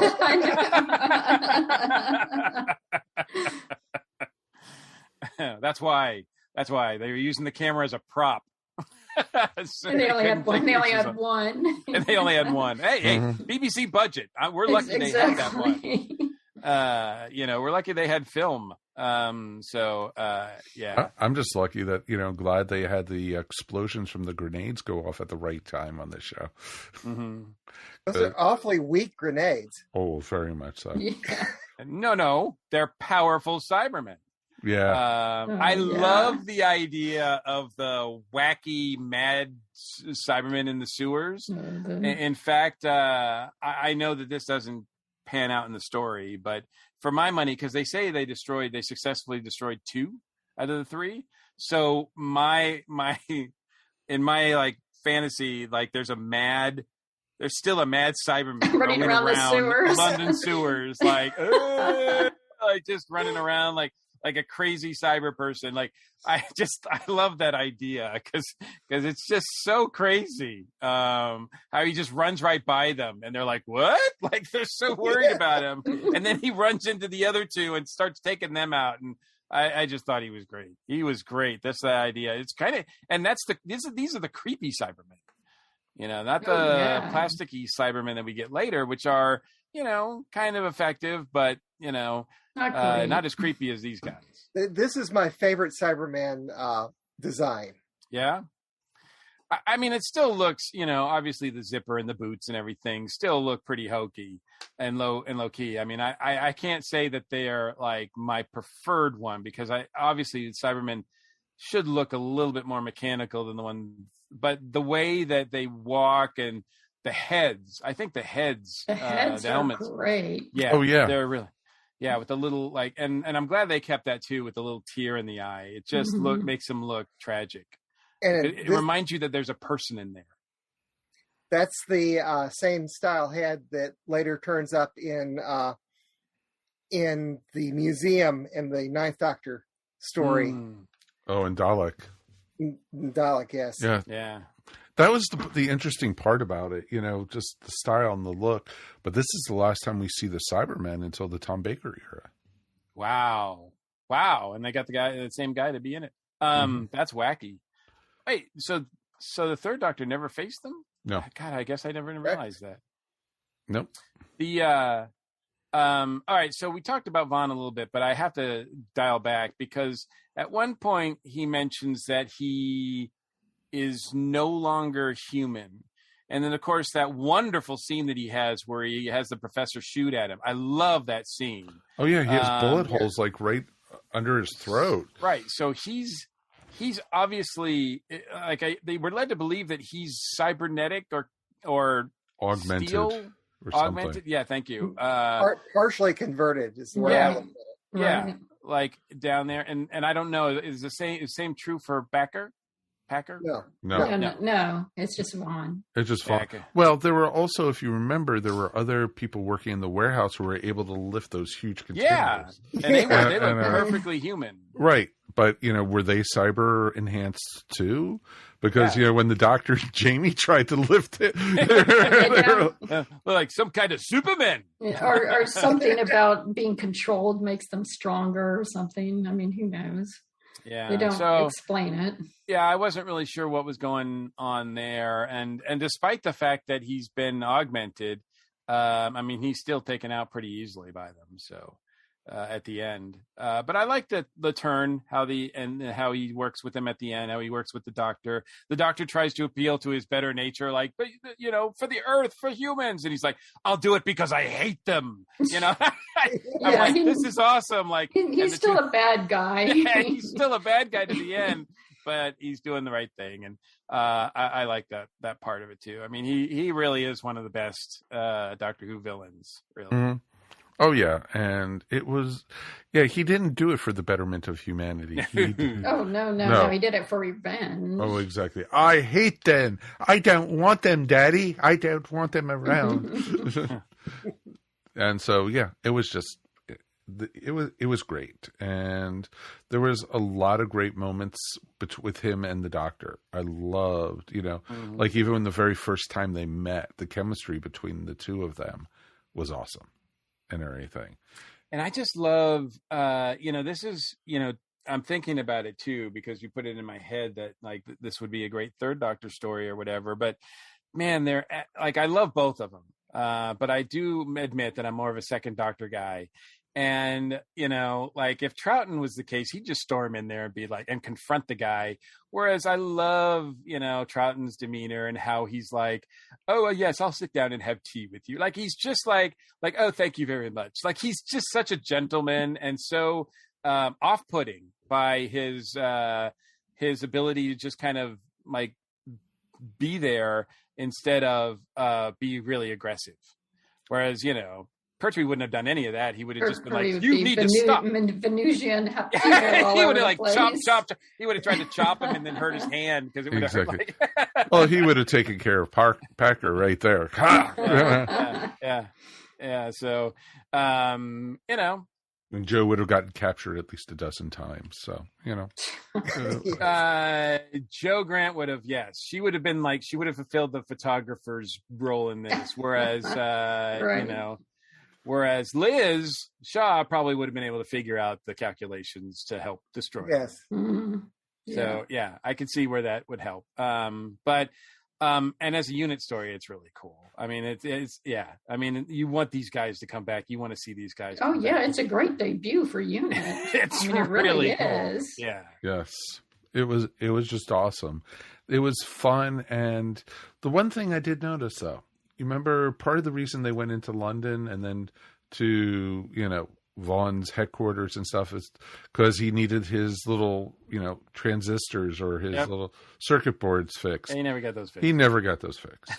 That's why they were using the camera as a prop. So and they only had one. And they only had one. Hey, BBC budget. We're lucky they had that one. We're lucky they had film. I'm just lucky that, glad they had the explosions from the grenades go off at the right time on this show. Mm-hmm. Those are awfully weak grenades. Oh, very much so. Yeah. No, they're powerful Cybermen. Yeah. I love the idea of the wacky, mad Cybermen in the sewers. Mm-hmm. In fact, I know that this doesn't pan out in the story, but for my money, because they say they successfully destroyed 2 out of the 3. So in my fantasy, there's still a mad Cyberman running around the sewers. London sewers, just running around like a crazy cyber person. I love that idea because it's just so crazy. How he just runs right by them and they're like, what? They're so worried about him. And then he runs into the other 2 and starts taking them out. And I just thought he was great. He was great. That's the idea. It's kind of, and these are the creepy Cybermen. Not the plasticky Cybermen that we get later, which are, kind of effective, but, not as creepy as these guys. This is my favorite Cyberman design. Yeah. I mean, it still looks, obviously the zipper and the boots and everything still look pretty hokey and low key. I mean, I can't say that they are like my preferred one, because obviously Cybermen should look a little bit more mechanical than the one, but the way that they walk and the heads, I think the heads the helmets are great. Yeah. Oh yeah. They're really, with the little and I'm glad they kept that too, with the little tear in the eye. It just makes them look tragic. And it reminds you that there's a person in there. That's the same style head that later turns up in the museum in the Ninth Doctor story. Oh, and Dalek. Dalek, yes. Yeah. Yeah. That was the interesting part about it, just the style and the look. But this is the last time we see the Cybermen until the Tom Baker era. Wow. And they got the same guy to be in it. That's wacky. Wait, so the Third Doctor never faced them? No. God, I guess I never realized that. Nope. All right, so we talked about Vaughn a little bit, but I have to dial back, because at one point he mentions that he is no longer human. And then, of course, that wonderful scene that he has where he has the professor shoot at him. I love that scene. Oh, yeah, he has bullet holes like right under his throat. Right, so he's obviously, they were led to believe that he's cybernetic or augmented. Steel? Or augmented, something. Yeah, thank you. Partially converted is the way I look at it. Yeah, like down there, and I don't know. Is the same true for Packer? No, it's just Vaughn. It's just Vaughn. Well, there were also, if you remember, there were other people working in the warehouse who were able to lift those huge containers. Yeah, and they look perfectly human. Right, but were they cyber enhanced too? Because when the Doctor Jamie tried to lift it, like some kind of Superman, or something about being controlled makes them stronger or something. I mean, who knows? Yeah, they don't explain it. Yeah, I wasn't really sure what was going on there, and despite the fact that he's been augmented, I mean, he's still taken out pretty easily by them. So at the end, but I like the turn, how he works with them at the end, how he works with the Doctor. The Doctor tries to appeal to his better nature, like, but for the Earth, for humans, and he's like, I'll do it because I hate them. I'm like, this is awesome. Like, he's still a bad guy. He's still a bad guy to the end, but he's doing the right thing, and I like that part of it too. I mean, he really is one of the best Doctor Who villains, really. Mm-hmm. Oh yeah, and it was, he didn't do it for the betterment of humanity. No, he did it for revenge. Oh, exactly. I hate them. I don't want them, Daddy. I don't want them around. And so, it was just, it was great, and there was a lot of great moments with him and the Doctor. I loved, like even the very first time they met, the chemistry between the two of them was awesome. And everything. And I just love, this is, I'm thinking about it too, because you put it in my head that like this would be a great Third Doctor story or whatever. But man, they're like, I love both of them. But I do admit that I'm more of a Second Doctor guy. And, like if Troughton was the case, he'd just storm in there and be like, and confront the guy. Whereas I love, Troughton's demeanor and how he's like, oh, yes, I'll sit down and have tea with you. Like, he's just like, oh, thank you very much. Like, he's just such a gentleman and so off-putting by his ability to just kind of like be there instead of be really aggressive. Whereas, Pertwee wouldn't have done any of that. He would have just been like, "You need to stop." Venusian. He would have like chopped. He would have tried to chop him and then hurt his hand because it would have hurt. Like... Well, he would have taken care of Packer right there. Yeah. So, And Joe would have gotten captured at least a dozen times. So, Joe Grant would have, yes. She would have been like, she would have fulfilled the photographer's role in this. Whereas, Whereas Liz Shaw probably would have been able to figure out the calculations to help destroy it. Yes. Mm-hmm. So, I could see where that would help. But And as a unit story, it's really cool. I mean, it's yeah. I mean, you want these guys to come back. You want to see these guys. Oh yeah, it's a great debut for Unit. It really cool. is. Yeah. Yes. It was just awesome. It was fun. And the one thing I did notice, though, you remember part of the reason they went into London and then to, Vaughn's headquarters and stuff is because he needed his little, transistors or his little circuit boards fixed. And he never got those fixed. He never got those fixed.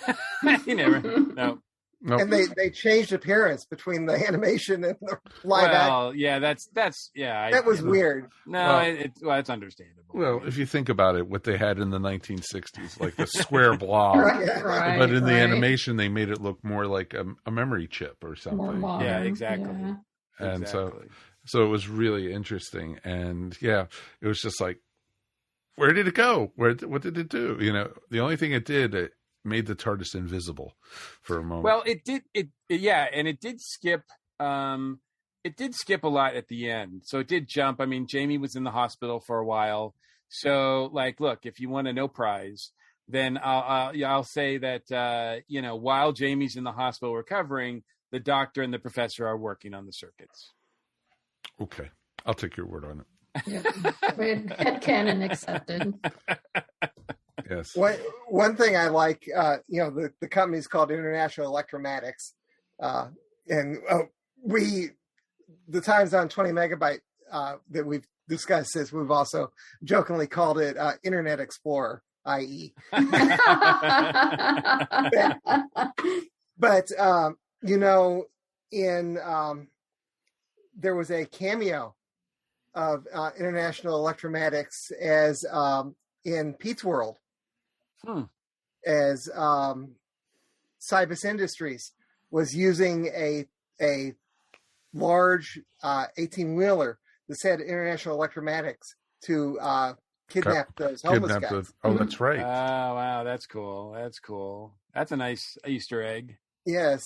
He never. No. Nope. And they changed appearance between the animation and the live action. Well, yeah, that's yeah. That was weird. No, it's understandable. Well, if you think about it, what they had in the 1960s, like the square blob, Right, but in the animation they made it look more like a memory chip or something. More modern, yeah, exactly. Yeah. And exactly. so it was really interesting. And yeah, it was just like, where did it go? What did it do? The only thing it did, it made the TARDIS invisible for a moment. Well, it did. And it did skip. It did skip a lot at the end. So it did jump. I mean, Jamie was in the hospital for a while. So, look, if you want a no prize, then I'll say that while Jamie's in the hospital recovering, the doctor and the professor are working on the circuits. Okay, I'll take your word on it. Yeah. Headcanon accepted. Yes. One thing I like, the company's called International Electromatics, and the times on 20 megabyte that we've discussed this, we've also jokingly called it Internet Explorer, i.e. but there was a cameo of International Electromatics as in Pete's World. As Cybus Industries was using a large 18-wheeler that said International Electromatics to kidnap those homeless guys. Oh, that's right. Oh, wow, that's cool. That's a nice Easter egg. Yes.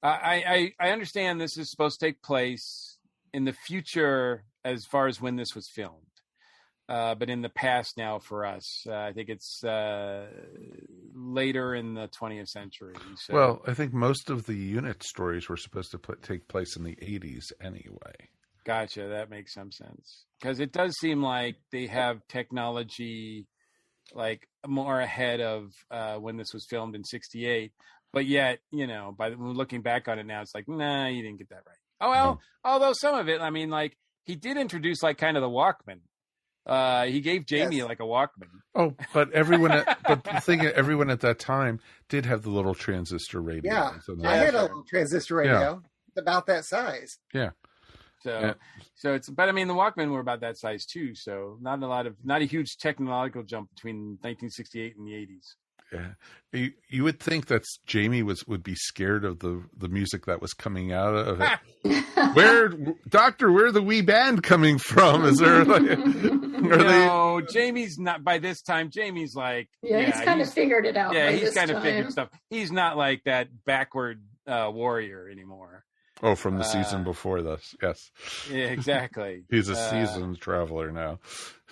I understand this is supposed to take place in the future as far as when this was filmed. But in the past now for us, I think it's later in the 20th century. So. Well, I think most of the unit stories were supposed to take place in the 80s anyway. Gotcha. That makes some sense. Because it does seem like they have technology more ahead of when this was filmed in 68. But yet, by looking back on it now, it's like, nah, you didn't get that right. Oh, well, although some of it, I mean, he did introduce kind of the Walkman. He gave Jamie a Walkman. Oh, but everyone at that time did have the little transistor radio. Yeah, I had a little transistor radio about that size. Yeah. So it's, but I mean, the Walkman were about that size too. So not a huge technological jump between 1968 and the 80s. Yeah, you would think that Jamie would be scared of the music that was coming out of it. Where the wee band coming from? Is there Jamie's not by this time. Jamie's he's kind of figured it out. Yeah, he's kind of figured stuff. He's not like that backward warrior anymore. Oh, from the season before this, yes. Yeah, exactly. He's a seasoned traveler now.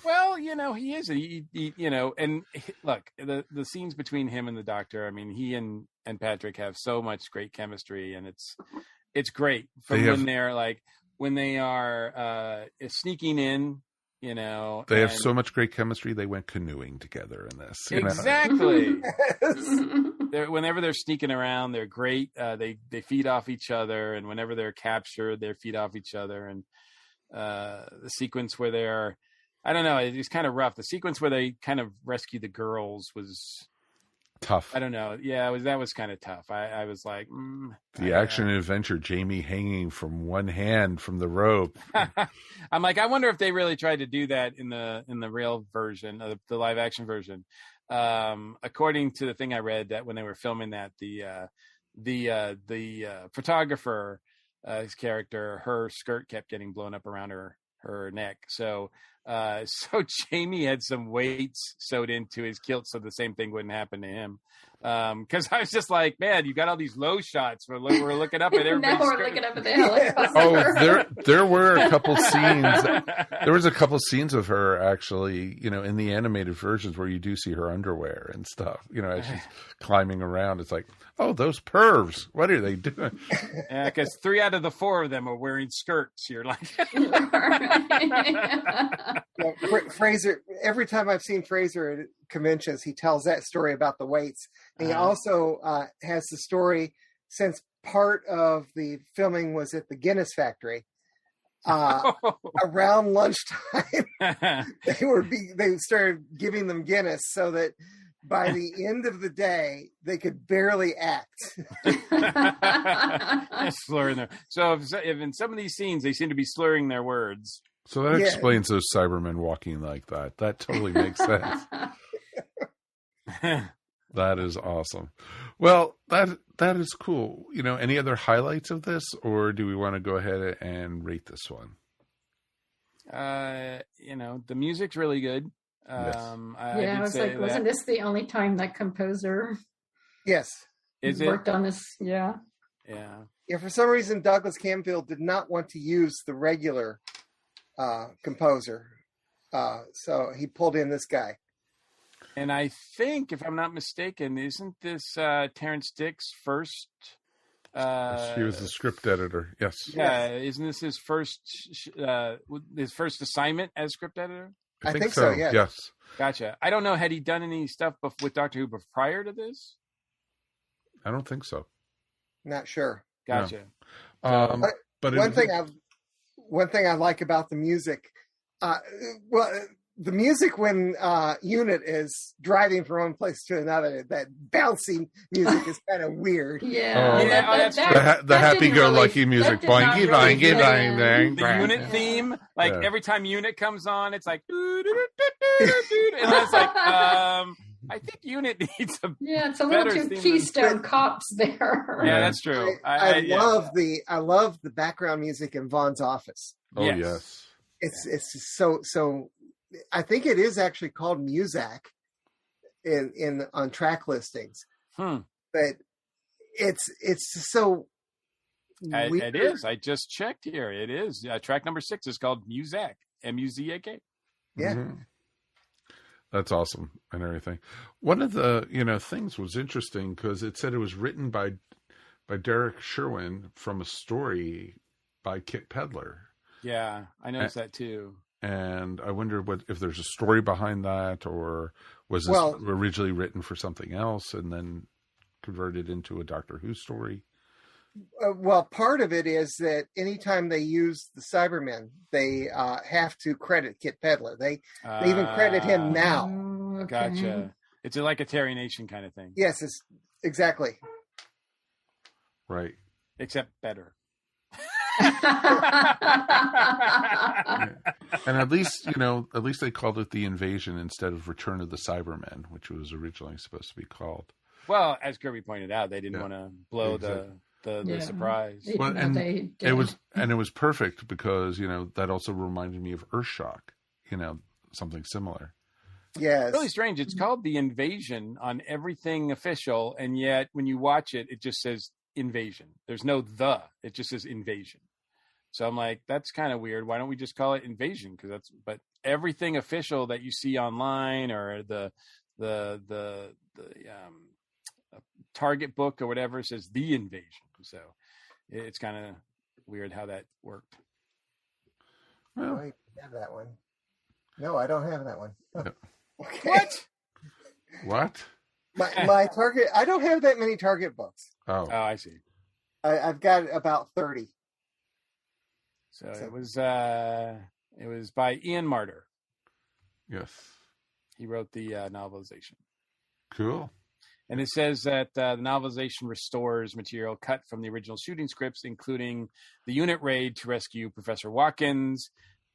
Well, he is. And look, the scenes between him and the doctor. I mean, he and Patrick have so much great chemistry, and it's great when they are sneaking in. They have so much great chemistry. They went canoeing together in this. Exactly. Whenever they're sneaking around, they're great. They feed off each other, and whenever they're captured, they feed off each other. And the sequence where they're, I don't know, it's kind of rough. The sequence where they kind of rescue the girls was tough. I don't know. Yeah, that was kind of tough. I was like, the action adventure, Jamie hanging from one hand from the rope. I'm like, I wonder if they really tried to do that in the real version, the live action version. According to the thing I read, that when they were filming that, the photographer, his character, her skirt kept getting blown up around her neck. So So Jamie had some weights sewed into his kilt so the same thing wouldn't happen to him. Because I was just like, man, you got all these low shots. We're looking up at everybody. Now we're looking up at the helicopter. Oh, there were a couple scenes. There was a couple scenes of her actually, in the animated versions where you do see her underwear and stuff. As she's climbing around, it's like, oh, those pervs. What are they doing? Yeah, because 3 out of the 4 of them are wearing skirts. You're like, Fraser. Every time I've seen Fraser at conventions, he tells that story about the weights. And he also has the story, since part of the filming was at the Guinness factory. Around lunchtime, they started giving them Guinness so that by the end of the day they could barely act. Slurring their. So if in some of these scenes they seem to be slurring their words. So that explains those Cybermen walking like that. That totally makes sense. That is awesome. Well, that is cool. Any other highlights of this, or do we want to go ahead and rate this one? The music's really good. Yes. I was like, wasn't this the only time that composer worked on this? Yeah. For some reason, Douglas Camfield did not want to use the regular composer, so he pulled in this guy. And I think, if I'm not mistaken, isn't this Terrence Dick's first? He was the script editor. Yes. Yeah. Isn't this his first assignment as script editor? I think so. Yeah. Yes. Gotcha. I don't know. Had he done any stuff with Doctor Who prior to this? I don't think so. Not sure. Gotcha. No. But one thing I like about the music, the music when Unit is driving from one place to another, that bouncy music is kind of weird. The happy-go-lucky music. The Unit theme, every time Unit comes on, it's like, and it's like, I think Unit needs a it's a little too Keystone Cops there. Yeah, that's true. I love the background music in Vaughn's office. Oh yes, it's so. I think it is actually called Muzak on track listings, but it's so. It is. I just checked here. It is. Track number 6 is called Muzak. Muzak. Yeah. Mm-hmm. That's awesome and everything. One of the things was interesting because it said it was written by Derek Sherwin from a story by Kit Pedler. Yeah, I noticed that too. And I wonder if there's a story behind that, or was this originally written for something else and then converted into a Doctor Who story? Part of it is that anytime they use the Cybermen, they have to credit Kit Pedler. They even credit him now. Okay. Gotcha. It's like a Terry Nation kind of thing. Yes, it's exactly right. Except better. And at least they called it The Invasion instead of Return of the Cybermen, which was originally supposed to be called. Well, as Kirby pointed out, they didn't want to blow the surprise. Well, and it was perfect because that also reminded me of Earthshock, something similar. Yeah, really strange. It's called The Invasion on everything official, and yet when you watch it, it just says Invasion. There's no the. It just says Invasion. So I'm like, that's kind of weird. Why don't we just call it Invasion? But everything official that you see online or the Target book or whatever says The Invasion. So it's kind of weird how that worked. Well, I have that one. No, I don't have that one. Oh. Okay. What? My Target. I don't have that many Target books. Oh, I see. I've got about 30. So it was by Ian Marter. Yes. He wrote the novelization. Cool. And it says that the novelization restores material cut from the original shooting scripts, including the unit raid to rescue Professor Watkins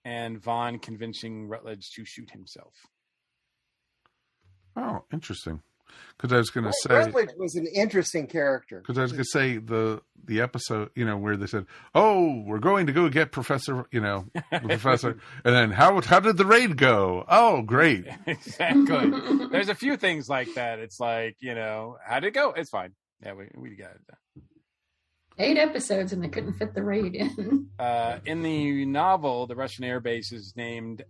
and Vaughn convincing Rutledge to shoot himself. Oh, interesting. Because I was going to say Rutledge was an interesting character. Because I was going to say the episode, where they said, "Oh, we're going to go get Professor," the professor, and then how did the raid go? Oh, great. Exactly. There's a few things like that. It's like, how did it go? It's fine. Yeah, we got it. 8 episodes and they couldn't fit the raid in. In the novel, the Russian air base is named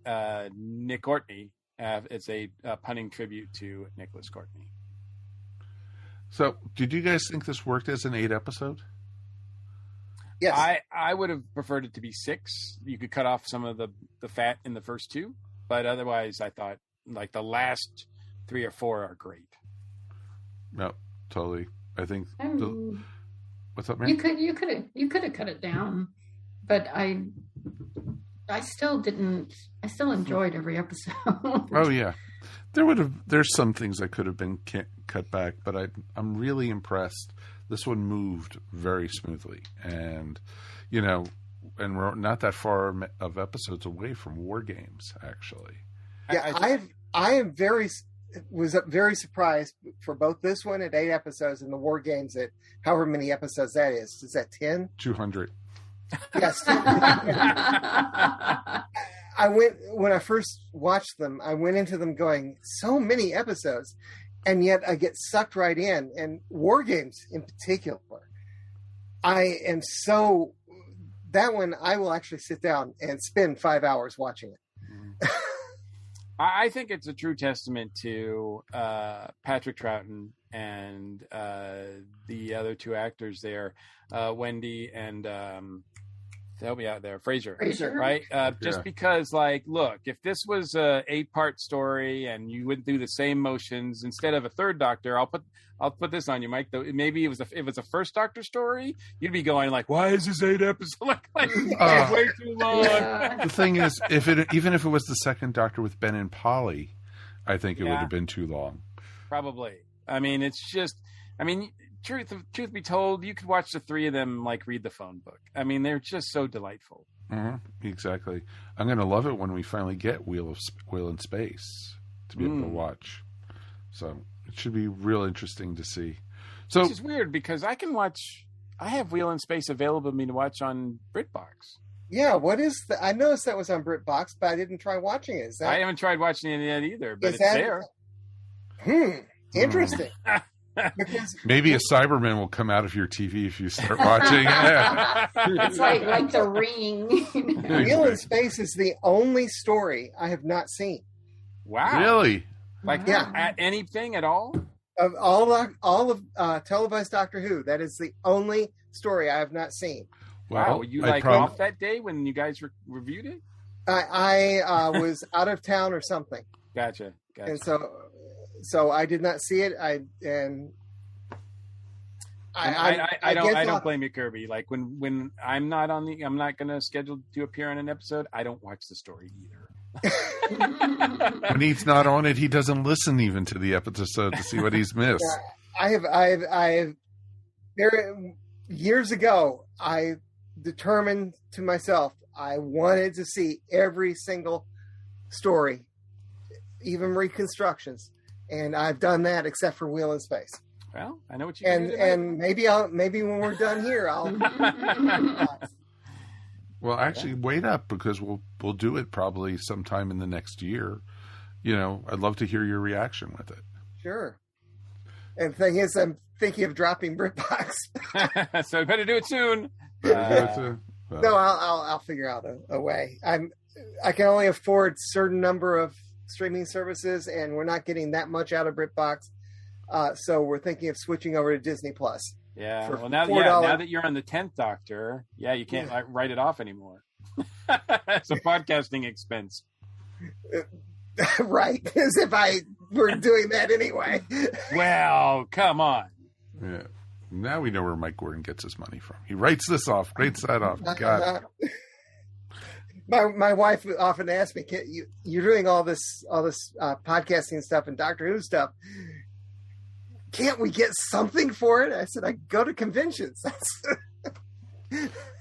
Nick Courtney. It's a punning tribute to Nicholas Courtney. So, did you guys think this worked as an 8 episode? Yes. I would have preferred it to be 6. You could cut off some of the fat in the first 2, but otherwise, I thought like the last 3 or 4 are great. No, totally. I think. What's up, man? You could have cut it down, but I still didn't. I still enjoyed every episode. Oh yeah, there's some things that could have been cut back, but I'm really impressed. This one moved very smoothly, and and we're not that far of episodes away from War Games, actually. Yeah, I was very surprised for both this one at 8 episodes and the War Games at however many episodes that is. Is that 10? 200. Yes. When I first watched them, I went into them going, so many episodes, and yet I get sucked right in. And War Games in particular, that one I will actually sit down and spend 5 hours watching it. I think it's a true testament to Patrick Troughton and the other 2 actors there, Wendy and help me out there, Fraser, right? Just because, look, if this was a 8-part story and you went through the same motions instead of a third Doctor, I'll put this on you, Mike. Though maybe it was a first Doctor story, you'd be going like, "Why is this 8 episodes way too long?" Yeah. The thing is, even if it was the second Doctor with Ben and Polly, I think it would have been too long. Probably. I mean, it's just. I mean, truth be told, you could watch the 3 of them read the phone book. I mean, they're just so delightful. Mm-hmm. Exactly. I'm going to love it when we finally get Wheel in Space to be able to watch. So it should be real interesting to see. So which is weird because I have Wheel in Space available to me to watch on BritBox. Yeah, what is that? I noticed that was on BritBox, but I didn't try watching it. I haven't tried watching it yet either, but it's there. Interesting. Maybe a Cyberman will come out of your TV if you start watching. Yeah. It's like The Ring. Wheel in Space is the only story I have not seen. Wow. Really? At anything at all? Of all of televised Doctor Who, that is the only story I have not seen. Wow. Were you off that day when you guys reviewed it? I was out of town or something. Gotcha. And so I did not see it. I don't blame you, Kirby. Like when I'm not going to schedule to appear on an episode, I don't watch the story either. When he's not on it, he doesn't listen even to the episode to see what he's missed. I have years ago, I determined to myself I wanted to see every single story, even reconstructions. And I've done that except for Wheel in Space. Well, I know what you do. And maybe when we're done here, I'll. Well, actually, wait up because we'll do it probably sometime in the next year. I'd love to hear your reaction with it. Sure. And the thing is, I'm thinking of dropping BritBox. So better do it soon. No, I'll figure out a way. I can only afford a certain number of streaming services, and we're not getting that much out of BritBox, so we're thinking of switching over to Disney Plus. Yeah. Well, now that you're on the 10th Doctor, you can't write it off anymore. It's a podcasting expense. Right, as if I were doing that anyway. Well, come on. Yeah. Now we know where Mike Gordon gets his money from. He writes this off, writes that off. God. My wife often asks me, "You're doing all this podcasting stuff and Doctor Who stuff. Can't we get something for it?" I said, "I go to conventions."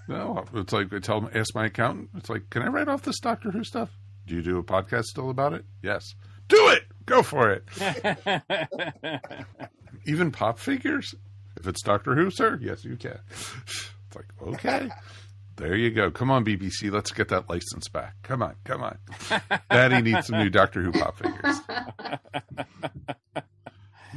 No, it's like ask my accountant. It's like, "Can I write off this Doctor Who stuff? Do you do a podcast still about it?" Yes. Do it. Go for it. Even pop figures. If it's Doctor Who, sir, yes, you can. It's like, okay. There you go. Come on, BBC. Let's get that license back. Come on. Daddy needs some new Doctor Who pop figures.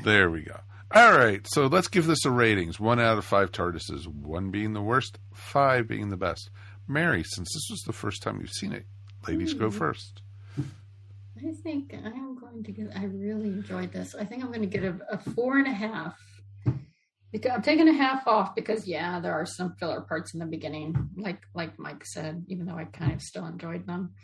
There we go. All right. So let's give this a ratings. 1 out of 5 TARDISes. 1 being the worst, 5 being the best. Mary, since this was the first time you've seen it, ladies go first. I think I really enjoyed this. I think I'm going to get a 4.5. Because I'm taking a half off because there are some filler parts in the beginning, like Mike said, even though I kind of still enjoyed them,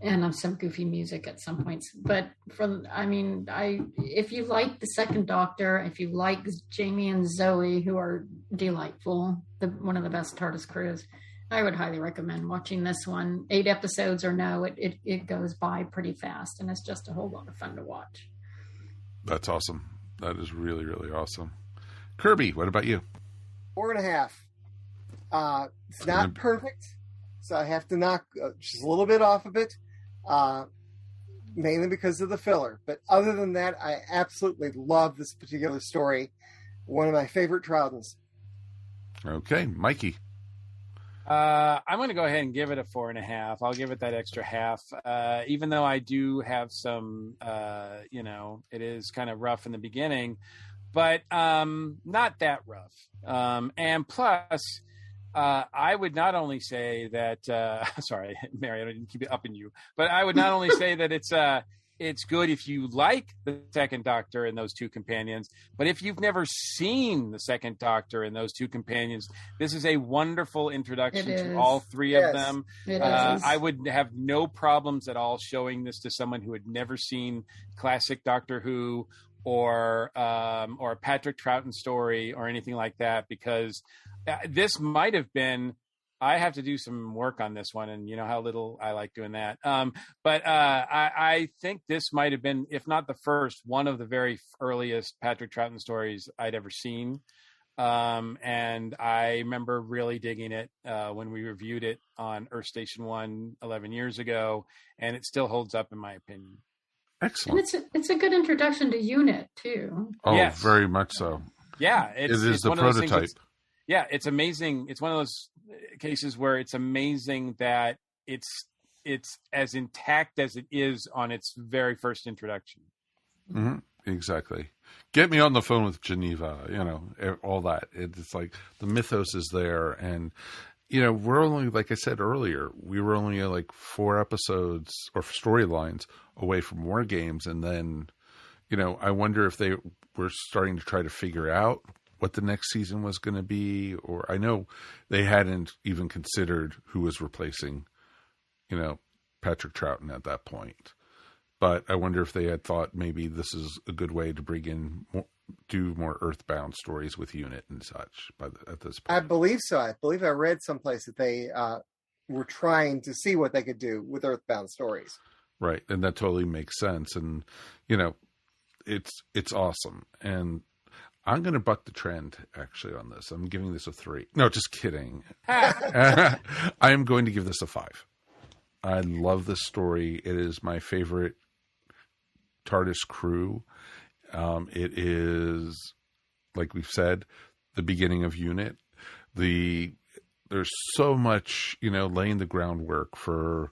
and some goofy music at some points. But if you like the Second Doctor, if you like Jamie and Zoe, who are delightful, one of the best TARDIS crews, I would highly recommend watching this one. 8 episodes or no, it goes by pretty fast, and it's just a whole lot of fun to watch. That's awesome. That is really, really awesome. Kirby, what about you? 4.5. It's not perfect, so I have to knock just a little bit off of it, mainly because of the filler. But other than that, I absolutely love this particular story. One of my favorite Troutons. Okay, Mikey. I'm going to go ahead and give it a 4.5. I'll give it that extra half, even though I do have some, it is kind of rough in the beginning. But not that rough. And plus, I would not only say that, sorry, Mary, I didn't keep it up in you, but I would not only say that it's good if you like the Second Doctor and those 2 companions, but if you've never seen the Second Doctor and those 2 companions, this is a wonderful introduction to all 3 of them. I would have no problems at all showing this to someone who had never seen classic Doctor Who, or a Patrick Troughton story or anything like that, because this might have been, I have to do some work on this one, and you know how little I like doing that. But I think this might have been, if not the first, one of the very earliest Patrick Troughton stories I'd ever seen. And I remember really digging it when we reviewed it on Earth Station 1 11 years ago, and it still holds up in my opinion. Excellent. And it's a good introduction to UNIT too. Oh, yes. Very much so. Yeah, it is the prototype. It's amazing. It's one of those cases where it's amazing that it's as intact as it is on its very first introduction. Mm-hmm. Exactly. Get me on the phone with Geneva. All that. It's like the mythos is there, and we're only, like I said earlier, we were only like 4 episodes or storylines away from War Games. And then, I wonder if they were starting to try to figure out what the next season was going to be. Or I know they hadn't even considered who was replacing, Patrick Troughton at that point. But I wonder if they had thought maybe this is a good way to bring in do more Earthbound stories with UNIT and such at this point. I believe so. I believe I read someplace that they were trying to see what they could do with Earthbound stories. Right. And that totally makes sense. And, it's awesome. And I'm going to buck the trend actually on this. I'm giving this a 3. No, just kidding. I am going to give this a 5. I love this story. It is my favorite TARDIS crew. It is, like we've said, the beginning of UNIT. There's so much, laying the groundwork for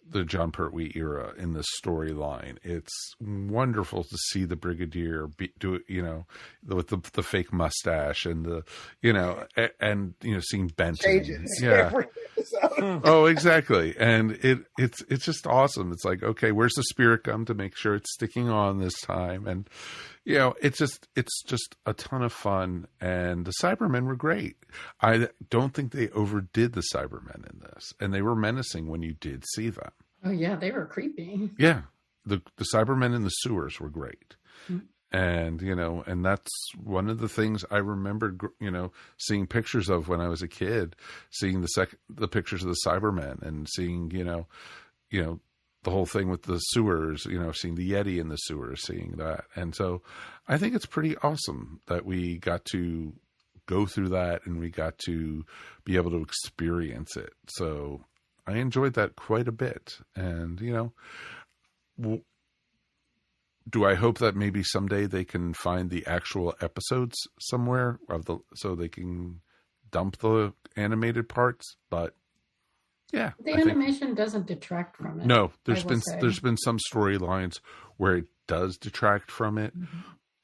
the John Pertwee era in this storyline. It's wonderful to see the Brigadier do it, with the fake mustache and seeing Benton. Changes. Yeah. Oh, exactly. And it's just awesome. It's like, okay, where's the spirit gum to make sure it's sticking on this time? And, it's just a ton of fun. And the Cybermen were great. I don't think they overdid the Cybermen in this. And they were menacing when you did see them. Oh, yeah, they were creepy. Yeah. The Cybermen in the sewers were great. Mm-hmm. And, and that's one of the things I remembered, seeing pictures of when I was a kid, seeing the pictures of the Cybermen and seeing, the whole thing with the sewers, seeing the Yeti in the sewers, seeing that. And so I think it's pretty awesome that we got to go through that and we got to be able to experience it. So I enjoyed that quite a bit. And, do I hope that maybe someday they can find the actual episodes somewhere so they can dump the animated parts? But yeah, the animation doesn't detract from it. No, there's been some storylines where it does detract from it,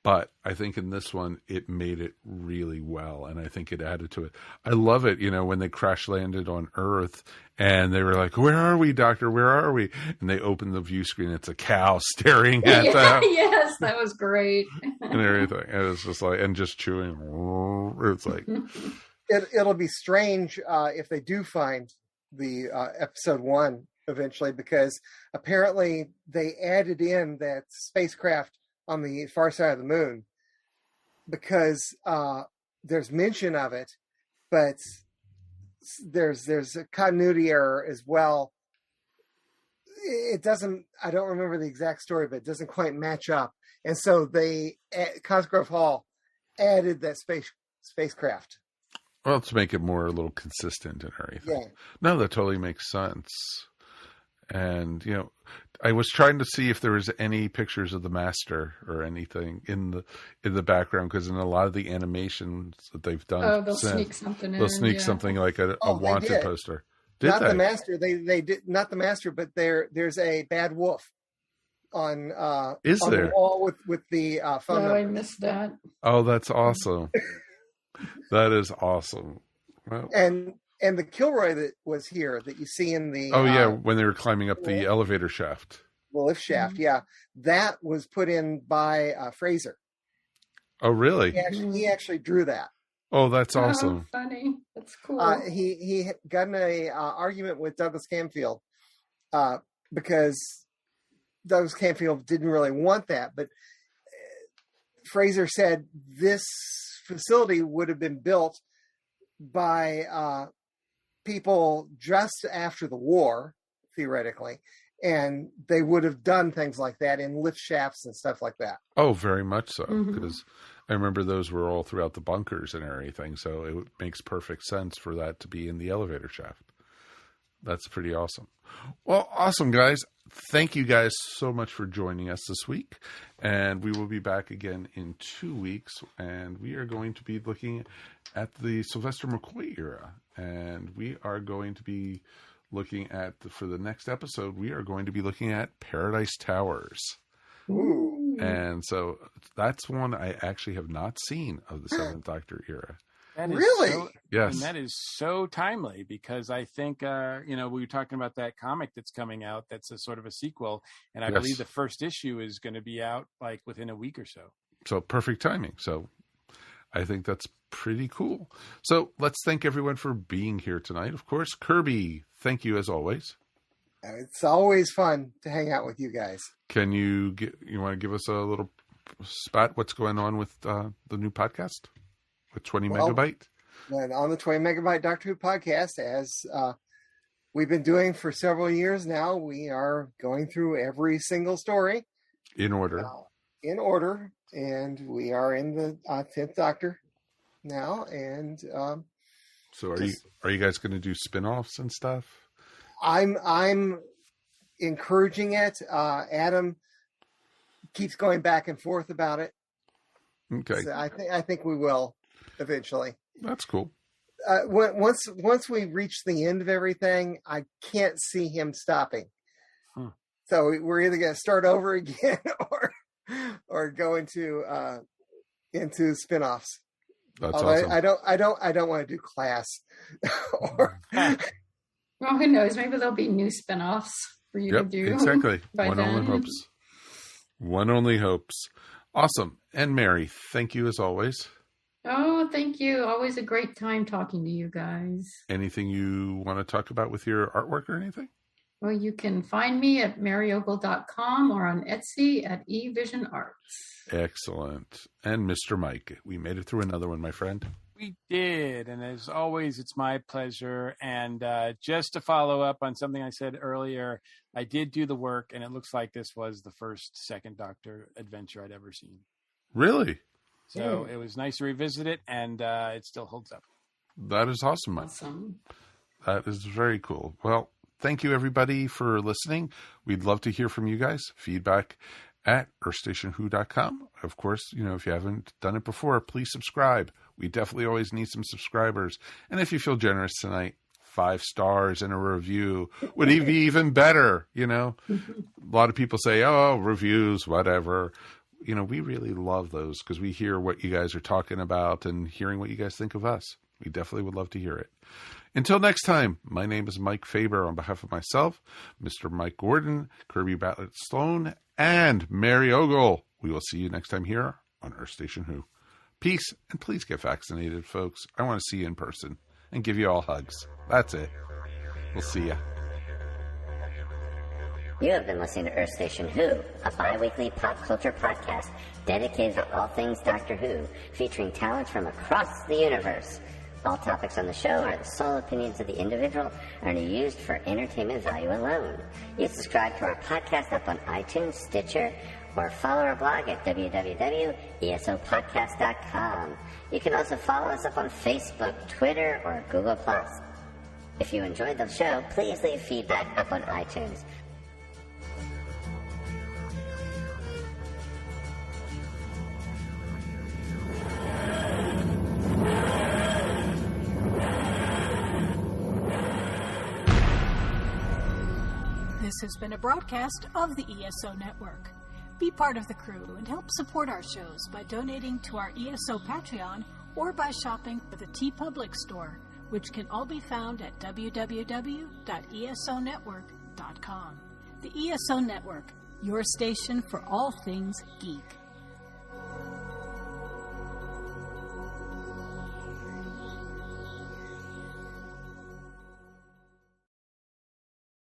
but I think in this one it made it really well, and I think it added to it. I love it, when they crash landed on Earth and they were like, "Where are we, Doctor? Where are we?" And they open the view screen, it's a cow staring at them. Yes, that was great. And everything. And it's just like, and just chewing. It's like it'll be strange if they do find the episode 1 eventually, because apparently they added in that spacecraft on the far side of the moon because there's mention of it, but there's a continuity error as well. It doesn't, I don't remember the exact story, but it doesn't quite match up. And so they, Cosgrove Hall added that spacecraft. Well, to make it more a little consistent and everything. Yeah. No, that totally makes sense. And, I was trying to see if there was any pictures of the Master or anything in the background, because in a lot of the animations that they've done, they'll sneak something in. They'll sneak something like a wanted poster. The Master. They did not the Master, but there's a bad wolf on the wall with the phone number. I missed that. Oh, that's awesome. That is awesome. Well, and the Kilroy that was here that you see in the when they were climbing up the elevator shaft, the lift shaft, that was put in by Fraser. Oh, really? He actually drew that. Oh, that's awesome. Oh, funny. That's cool. He got in a argument with Douglas Camfield because Douglas Camfield didn't really want that, but Fraser said this facility would have been built by people just after the war, theoretically, and they would have done things like that in lift shafts and stuff like that. Oh, very much so, because I remember those were all throughout the bunkers and everything, so it makes perfect sense for that to be in the elevator shaft. That's pretty awesome. Well, awesome, guys. Thank you guys so much for joining us this week. And we will be back again in 2 weeks. And we are going to be looking at the Sylvester McCoy era. And we are going to be looking at, for the next episode, we are going to be looking at Paradise Towers. Ooh. And so that's one I actually have not seen of the Seventh Doctor era. Really? Yes. And that is so timely, because I think, we were talking about that comic that's coming out. That's a sort of a sequel. And I believe the first issue is going to be out like within a week or so. So perfect timing. So I think that's pretty cool. So let's thank everyone for being here tonight. Of course, Kirby, thank you as always. It's always fun to hang out with you guys. Can you want to give us a little spot? What's going on with the new podcast? 20 megabyte? And on the 20 megabyte Doctor Who podcast, as we've been doing for several years now, we are going through every single story in order. And we are in the 10th Doctor now. And so are you guys going to do spin-offs and stuff? I'm encouraging it. Adam keeps going back and forth about it. Okay. So I think we will eventually. That's cool. Once we reach the end of everything, I can't see him stopping. So we're either going to start over again or go into spin-offs. That's awesome. I don't want to do class. Well, who knows? Maybe there'll be new spin-offs for you to do. Exactly. One only hopes. One only hopes. Awesome. And Mary, thank you as always. Oh, thank you. Always a great time talking to you guys. Anything you want to talk about with your artwork or anything? Well, you can find me at maryogle.com or on Etsy at eVision Arts. Excellent. And Mr. Mike, we made it through another one, my friend. We did. And as always, it's my pleasure. And just to follow up on something I said earlier, I did do the work, and it looks like this was the first Second Doctor adventure I'd ever seen. Really? So it was nice to revisit it, and it still holds up. That is awesome, Mike. That is very cool. Well, thank you, everybody, for listening. We'd love to hear from you guys, feedback, at earthstationwho.com. Of course, if you haven't done it before, please subscribe. We definitely always need some subscribers. And if you feel generous tonight, 5 stars and a review would be even better. A lot of people say, oh, reviews, whatever. We really love those because we hear what you guys are talking about and hearing what you guys think of us. We definitely would love to hear it. Until next time, my name is Mike Faber. On behalf of myself, Mr. Mike Gordon, Kirby Bartlett-Sloan, and Mary Ogle, we will see you next time here on Earth Station Who. Peace, and please get vaccinated, folks. I want to see you in person and give you all hugs. That's it. We'll see ya. You have been listening to Earth Station Who, a bi-weekly pop culture podcast dedicated to all things Doctor Who, featuring talents from across the universe. All topics on the show are the sole opinions of the individual and are used for entertainment value alone. You subscribe to our podcast up on iTunes, Stitcher, or follow our blog at www.esopodcast.com. You can also follow us up on Facebook, Twitter, or Google+. If you enjoyed the show, please leave feedback up on iTunes. This has been a broadcast of the ESO Network. Be part of the crew and help support our shows by donating to our ESO Patreon or by shopping at the TeePublic store, which can all be found at www.esonetwork.com. The ESO Network, your station for all things geek.